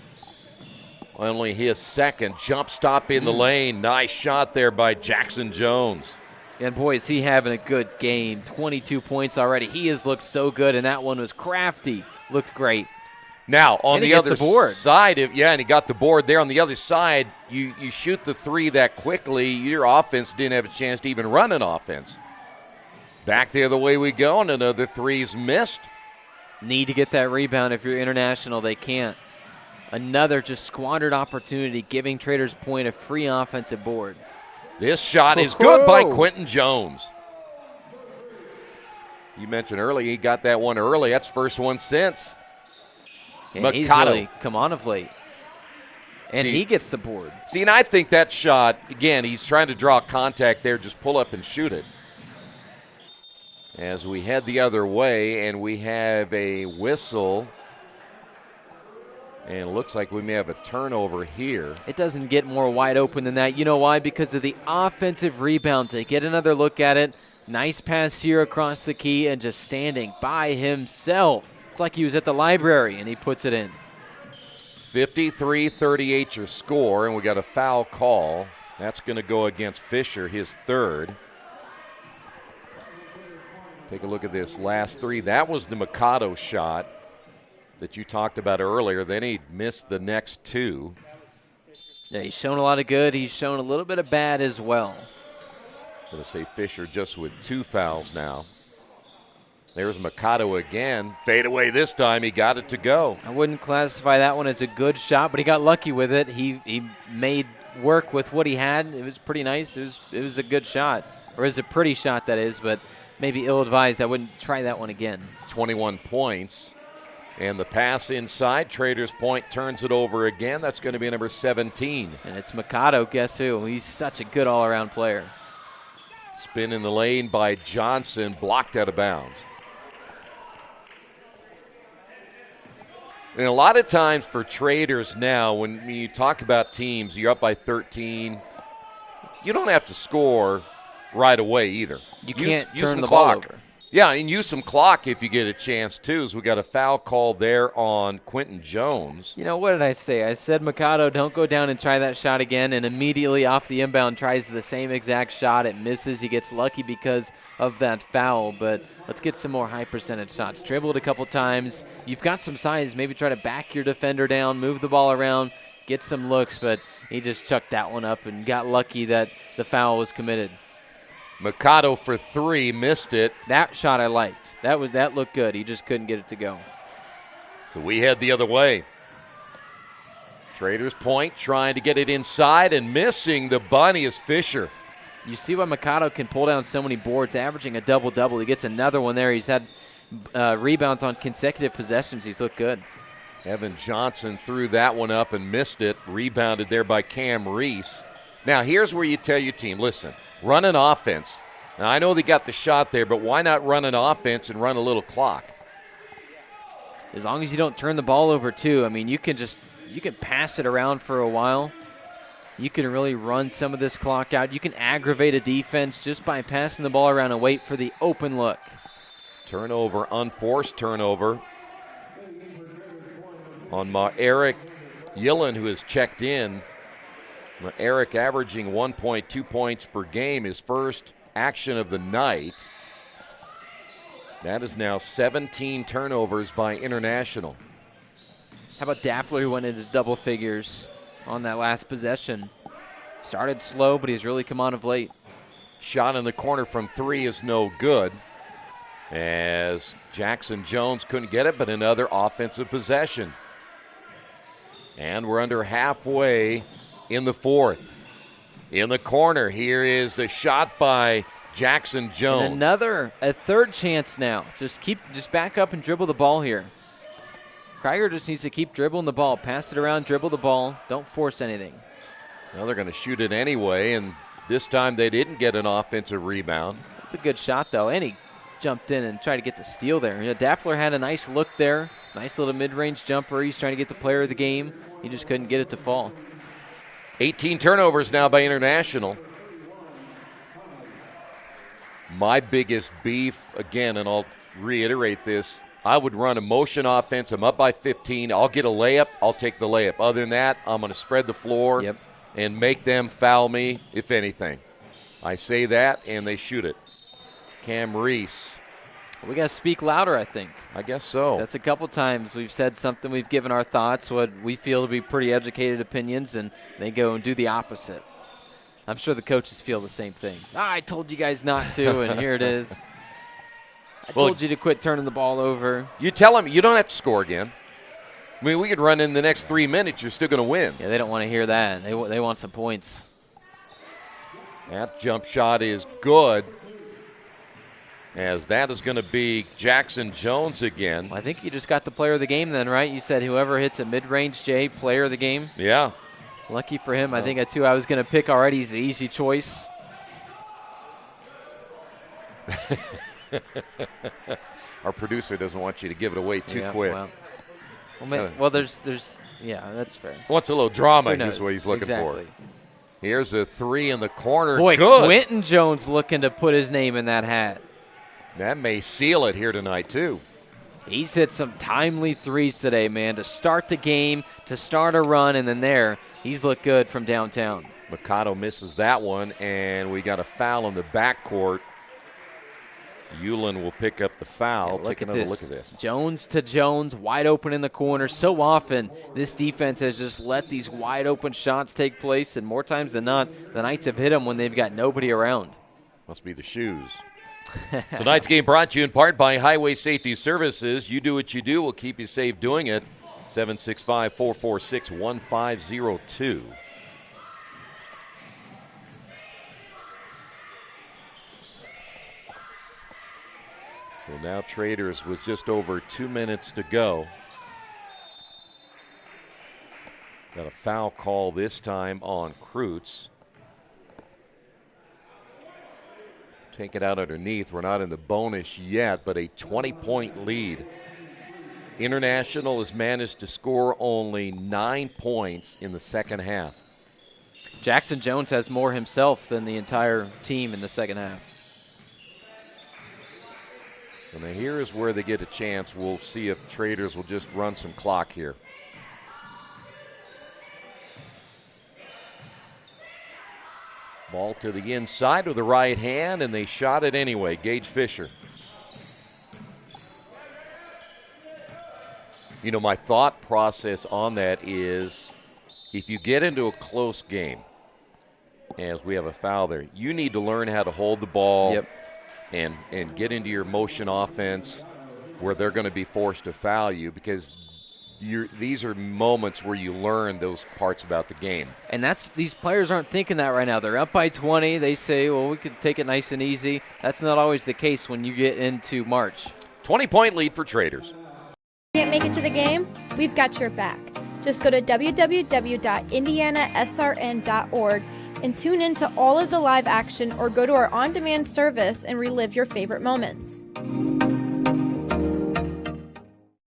Only his second. Jump stop in the lane. Nice shot there by Jackson Jones. And boy, is he having a good game. 22 points already. He has looked so good, and that one was crafty. Looked great. Now, on the other side, and he got the board there. On the other side, you shoot the 3 that quickly, your offense didn't have a chance to even run an offense. Back the other way we go, and another 3's missed. Need to get that rebound. If you're International, they can't. Another just squandered opportunity, giving Traders Point a free offensive board. This shot is good by Quentin Jones. You mentioned earlier he got that one early. That's first one since. And he's really come on of late. And he gets the board. See, and I think that shot, again, he's trying to draw contact there, just pull up and shoot it. as we head the other way, and we have a whistle. And it looks like we may have a turnover here. It doesn't get more wide open than that. You know why? Because of the offensive rebound. To get another look at it, nice pass here across the key and just standing by himself. It's like he was at the library, and he puts it in. 53-38 your score, and we got a foul call. That's going to go against Fisher, his third. Take a look at this last three. That was the Mikado shot that you talked about earlier. Then he missed the next two. Yeah, he's shown a lot of good. He's shown a little bit of bad as well. Going to say Fisher just with 2 fouls now. There's Mikado again. Fade away this time. He got it to go. I wouldn't classify that one as a good shot, but he got lucky with it. He made work with what he had. It was pretty nice. It was a good shot. Or it was a pretty shot, that is, but maybe ill-advised. I wouldn't try that one again. 21 points. And the pass inside. Traders Point turns it over again. That's going to be number 17. And it's Mikado. Guess who? He's such a good all-around player. Spin in the lane by Johnson. Blocked out of bounds. And a lot of times for Traders now, when you talk about teams, you're up by 13. You don't have to score right away either. You can't use turn the clock. ball over. Yeah, and use some clock if you get a chance, too, as we got a foul call there on Quentin Jones. You know, what did I say? I said, Mikado, don't go down and try that shot again, and immediately off the inbound tries the same exact shot. It misses. He gets lucky because of that foul, but let's get some more high-percentage shots. Dribble it a couple times. You've got some size. Maybe try to back your defender down, move the ball around, get some looks, but he just chucked that one up and got lucky that the foul was committed. Mikado for 3, missed it. That shot I liked. That looked good. He just couldn't get it to go. So we head the other way. Traders Point trying to get it inside and missing the bunny is Fisher. You see why Mikado can pull down so many boards, averaging a double-double. He gets another one there. He's had rebounds on consecutive possessions. He's looked good. Evan Johnson threw that one up and missed it. Rebounded there by Cam Reese. Now here's where you tell your team, listen, run an offense. Now, I know they got the shot there, but why not run an offense and run a little clock? As long as you don't turn the ball over, too. I mean, you can pass it around for a while. You can really run some of this clock out. You can aggravate a defense just by passing the ball around and wait for the open look. Turnover, unforced turnover on Eric Yillen, who has checked in. Eric averaging 1.2 points per game, his first action of the night. That is now 17 turnovers by International. How about Daffler, who went into double figures on that last possession? Started slow, but he's really come on of late. Shot in the corner from 3 is no good, as Jackson Jones couldn't get it, but another offensive possession. And we're under halfway in the fourth. In the corner, here is the shot by Jackson Jones. And a third chance now. Just back up and dribble the ball here. Krieger just needs to keep dribbling the ball. Pass it around, dribble the ball. Don't force anything. Well, they're going to shoot it anyway, and this time they didn't get an offensive rebound. It's a good shot, though, and he jumped in and tried to get the steal there. Daffler had a nice look there. Nice little mid-range jumper. He's trying to get the player of the game. He just couldn't get it to fall. 18 turnovers now by International. My biggest beef, again, and I'll reiterate this, I would run a motion offense. I'm up by 15. I'll get a layup. I'll take the layup. Other than that, I'm going to spread the floor and make them foul me, if anything. I say that, and they shoot it. Cam Reese. We got to speak louder, I think. I guess so. That's a couple times we've said something, we've given our thoughts, what we feel to be pretty educated opinions, and they go and do the opposite. I'm sure the coaches feel the same things. I told you guys not to, and here it is. I told you to quit turning the ball over. You tell them you don't have to score again. I mean, we could run in the next 3 minutes. You're still going to win. Yeah, they don't want to hear that. They want some points. That jump shot is good, as that is going to be Jackson Jones again. I think you just got the player of the game then, right? You said whoever hits a mid-range J, player of the game. Yeah. Lucky for him. I think that's who I was going to pick already. He's the easy choice. Our producer doesn't want you to give it away too quick. Well, there's that's fair. Wants a little drama is what he's looking for. Here's a 3 in the corner. Boy, good. Quentin Jones looking to put his name in that hat. That may seal it here tonight, too. He's hit some timely threes today, man, to start the game, to start a run, and then he's looked good from downtown. Mikado misses that one, and we got a foul in the backcourt. Euland will pick up the foul. Yeah, Take another look at this. Jones to Jones, wide open in the corner. So often, this defense has just let these wide open shots take place, and more times than not, the Knights have hit them when they've got nobody around. Must be the shoes. Tonight's game brought to you in part by Highway Safety Services. You do what you do, we'll keep you safe doing it. 765-446-1502. So now Traders with just over 2 minutes to go. Got a foul call this time on Kreutz. Take it out underneath. We're not in the bonus yet, but a 20-point lead. International has managed to score only 9 points in the second half. Jackson Jones has more himself than the entire team in the second half. So now here is where they get a chance. We'll see if Traders will just run some clock here. Ball to the inside with the right hand, and they shot it anyway. Gage Fisher. You know, my thought process on that is if you get into a close game, as we have a foul there, you need to learn how to hold the ball and get into your motion offense where they're going to be forced to foul you, because these are moments where you learn those parts about the game. And these players aren't thinking that right now. They're up by 20. They say, well, we could take it nice and easy. That's not always the case when you get into March. 20-point lead for Traders. Can't make it to the game? We've got your back. Just go to www.IndianaSRN.org and tune in to all of the live action, or go to our on-demand service and relive your favorite moments.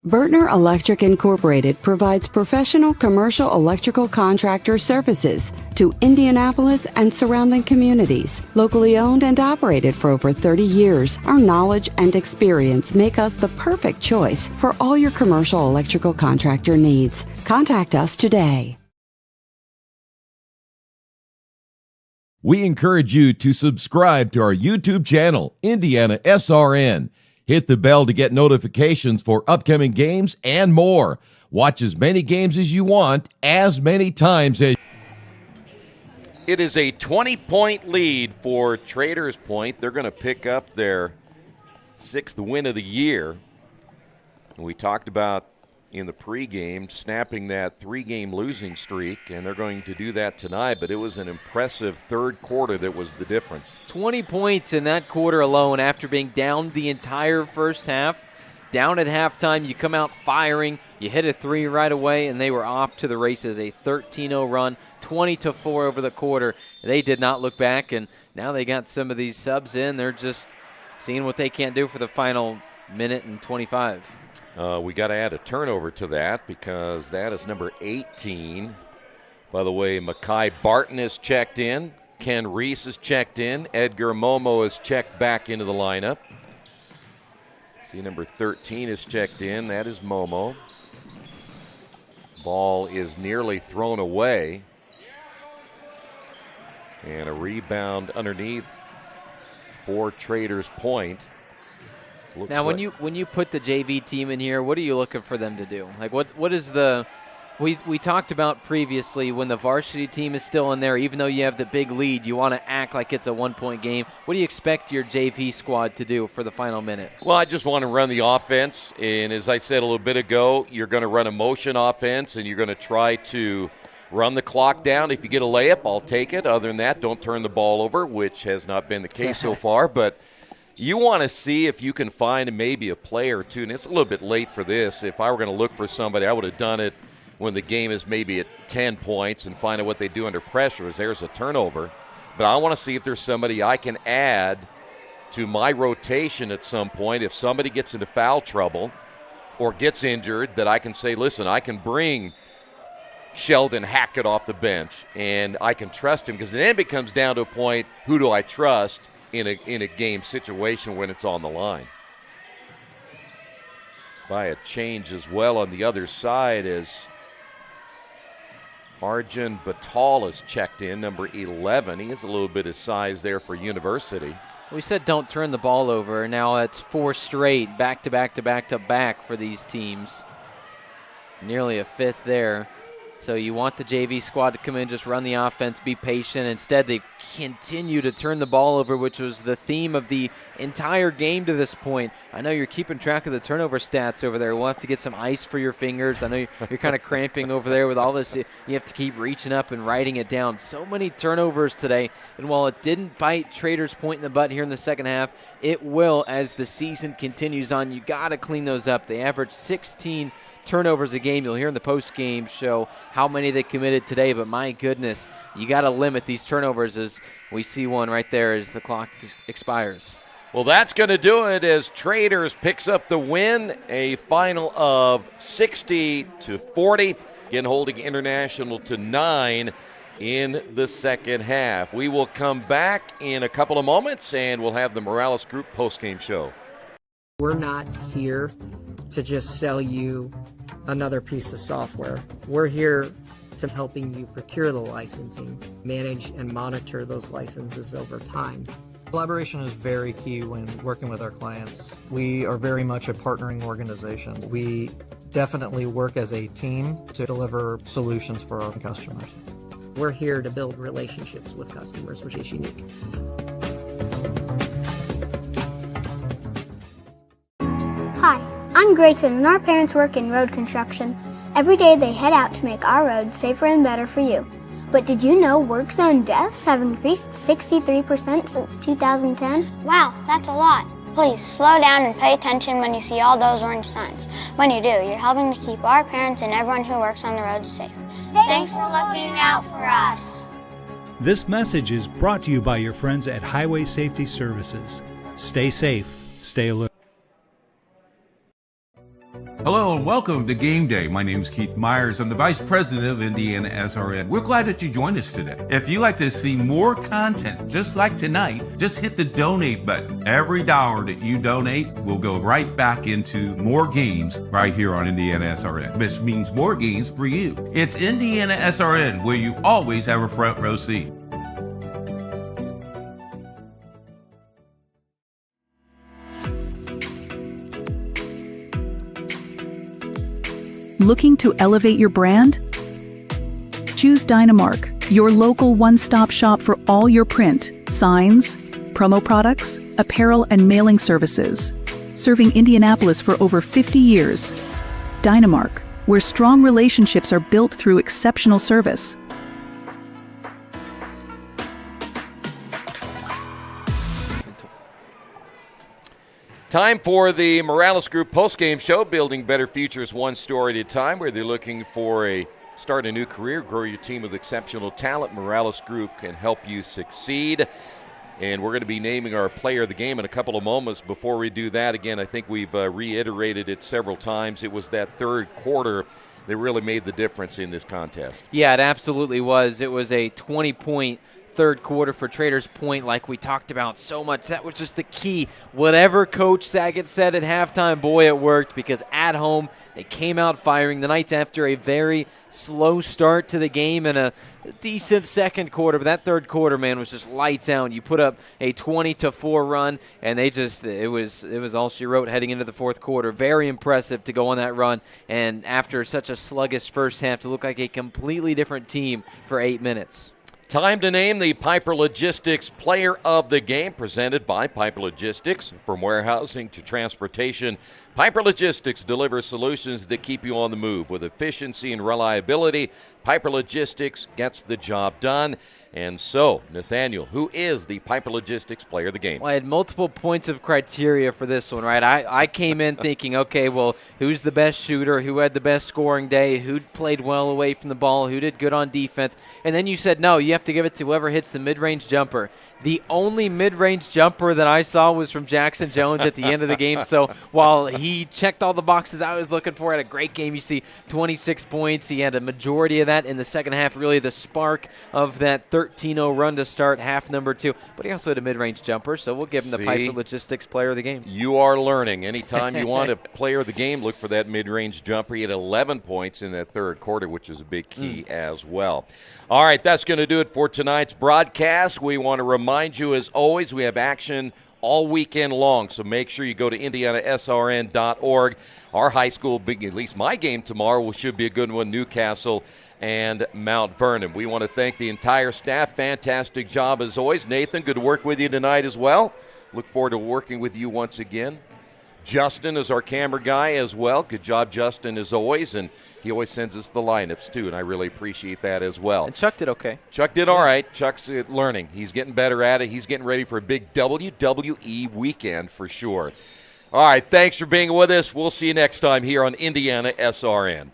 Vertner Electric Incorporated provides professional commercial electrical contractor services to Indianapolis and surrounding communities. Locally owned and operated for over 30 years, our knowledge and experience make us the perfect choice for all your commercial electrical contractor needs. Contact us today. We encourage you to subscribe to our YouTube channel, IndianaSRN. Hit the bell to get notifications for upcoming games and more. Watch as many games as you want, as many times as... It is a 20-point lead for Traders Point. They're going to pick up their 6th win of the year. And we talked about in the pregame snapping that 3-game losing streak, and they're going to do that tonight, but it was an impressive third quarter that was the difference. 20 points in that quarter alone after being down the entire first half. Down at halftime, you come out firing, you hit a 3 right away, and they were off to the races. A 13-0 run, 20-4 over the quarter. They did not look back, and now they got some of these subs in. They're just seeing what they can't do for the final minute and 25. We got to add a turnover to that, because that is number 18. By the way, Mekhi Barton is checked in. Ken Reese is checked in. Edgar Momo is checked back into the lineup. See, number 13 is checked in. That is Momo. Ball is nearly thrown away. And a rebound underneath for Traders Point. Looks now, like when you put the JV team in here, what are you looking for them to do? Like, what is the we talked about previously, when the varsity team is still in there, even though you have the big lead, you want to act like it's a 1-point game. What do you expect your JV squad to do for the final minute? Well, I just want to run the offense, and as I said a little bit ago, you're going to run a motion offense, and you're going to try to run the clock down. If you get a layup, I'll take it. Other than that, don't turn the ball over, which has not been the case so far, but you want to see if you can find maybe a play or two, and it's a little bit late for this. If I were going to look for somebody, I would have done it when the game is maybe at 10 points and find out what they do under pressure. There's a turnover. But I want to see if there's somebody I can add to my rotation at some point. If somebody gets into foul trouble or gets injured, that I can say, listen, I can bring Sheldon Hackett off the bench, and I can trust him, because then it becomes down to a point, who do I trust in a game situation when it's on the line? By a change as well on the other side as Arjun Batal has checked in, number 11. He has a little bit of size there for University. We said don't turn the ball over, and now it's 4 straight, back-to-back for these teams. Nearly a fifth there. So you want the JV squad to come in, just run the offense, be patient. Instead, they continue to turn the ball over, which was the theme of the entire game to this point. I know you're keeping track of the turnover stats over there. We'll have to get some ice for your fingers. I know you're kind of cramping over there with all this. You have to keep reaching up and writing it down. So many turnovers today. And while it didn't bite Traders Point in the butt here in the second half, it will as the season continues on. You got to clean those up. They averaged 16 turnovers a game. You'll hear in the post-game show how many they committed today, but my goodness, you got to limit these turnovers, as we see one right there as the clock expires. Well, that's going to do it as Traders picks up the win, a final of 60-40, again holding International to 9 in the second half. We will come back in a couple of moments, and we'll have the Morales Group post-game show. We're not here to just sell you another piece of software. We're here to helping you procure the licensing, manage and monitor those licenses over time. Collaboration is very key when working with our clients. We are very much a partnering organization. We definitely work as a team to deliver solutions for our customers. We're here to build relationships with customers, which is unique. Hi, I'm Grayson, and our parents work in road construction. Every day they head out to make our roads safer and better for you. But did you know work zone deaths have increased 63% since 2010? Wow, that's a lot. Please slow down and pay attention when you see all those orange signs. When you do, you're helping to keep our parents and everyone who works on the roads safe. Thanks for looking out for us. This message is brought to you by your friends at Highway Safety Services. Stay safe, stay alert. Hello and welcome to Game Day. My name is Keith Myers. I'm the Vice President of IndianaSRN. We're glad that you joined us today. If you'd like to see more content just like tonight, just hit the donate button. Every dollar that you donate will go right back into more games right here on IndianaSRN, which means more games for you. It's IndianaSRN, where you always have a front row seat. Looking to elevate your brand? Choose Dynamark, your local one-stop shop for all your print, signs, promo products, apparel, and mailing services. Serving Indianapolis for over 50 years. Dynamark, where strong relationships are built through exceptional service. Time for the Morales Group postgame show, building better futures one story at a time, where they're looking for start a new career, grow your team with exceptional talent. Morales Group can help you succeed. And we're going to be naming our player of the game in a couple of moments. Before we do that, again, I think we've reiterated it several times. It was that third quarter that really made the difference in this contest. Yeah, it absolutely was. It was a 20-point third quarter for Traders Point, like we talked about so much. That was just the key. Whatever Coach Saget said at halftime, boy, it worked, because at home they came out firing. The Knights, after a very slow start to the game and a decent second quarter, but that third quarter, man, was just lights out. You put up a 20-4 run, and they just it was all she wrote heading into the fourth quarter. Very impressive to go on that run, and after such a sluggish first half, to look like a completely different team for 8 minutes. Time to name the Piper Logistics Player of the Game, presented by Piper Logistics. From warehousing to transportation, Piper Logistics delivers solutions that keep you on the move with efficiency and reliability. Piper Logistics gets the job done. And so, Nathaniel, who is the Piper Logistics player of the game? Well, I had multiple points of criteria for this one, right? I came in thinking, okay, well, who's the best shooter, who had the best scoring day, who played well away from the ball, who did good on defense. And then you said, no, you have to give it to whoever hits the mid-range jumper. The only mid-range jumper that I saw was from Jackson Jones at the end of the game. So while he checked all the boxes I was looking for, had a great game. You see 26 points. He had a majority of that in the second half, really the spark of that 13-0 run to start half number 2. But he also had a mid-range jumper, so we'll give him the Piper Logistics player of the game. You are learning. Anytime you want a player of the game, look for that mid-range jumper. He had 11 points in that third quarter, which is a big key as well. All right, that's going to do it for tonight's broadcast. We want to remind you, as always, we have action all weekend long, so make sure you go to IndianaSRN.org. Our high school, at least my game tomorrow, should be a good one, Newcastle and Mount Vernon. We want to thank the entire staff. Fantastic job as always. Nathan, good to work with you tonight as well. Look forward to working with you once again. Justin is our camera guy as well. Good job, Justin, as always. And he always sends us the lineups, too, and I really appreciate that as well. And Chuck did okay. Chuck did all right. Chuck's learning. He's getting better at it. He's getting ready for a big WWE weekend for sure. All right, thanks for being with us. We'll see you next time here on Indiana SRN.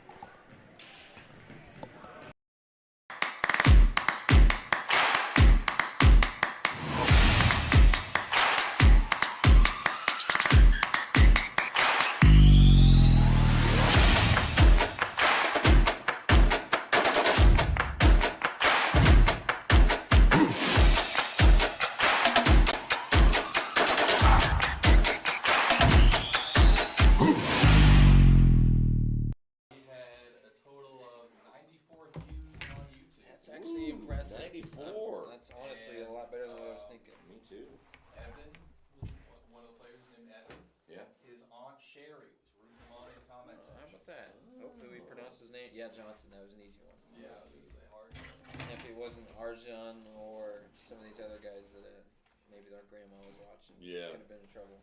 Yeah, Johnson, that was an easy one. Yeah, it was hard. If it wasn't Arjan or some of these other guys that maybe their grandma was watching, could have been in trouble.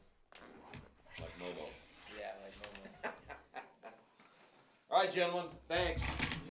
Like Momo. Yeah, like Momo. All right, gentlemen, thanks.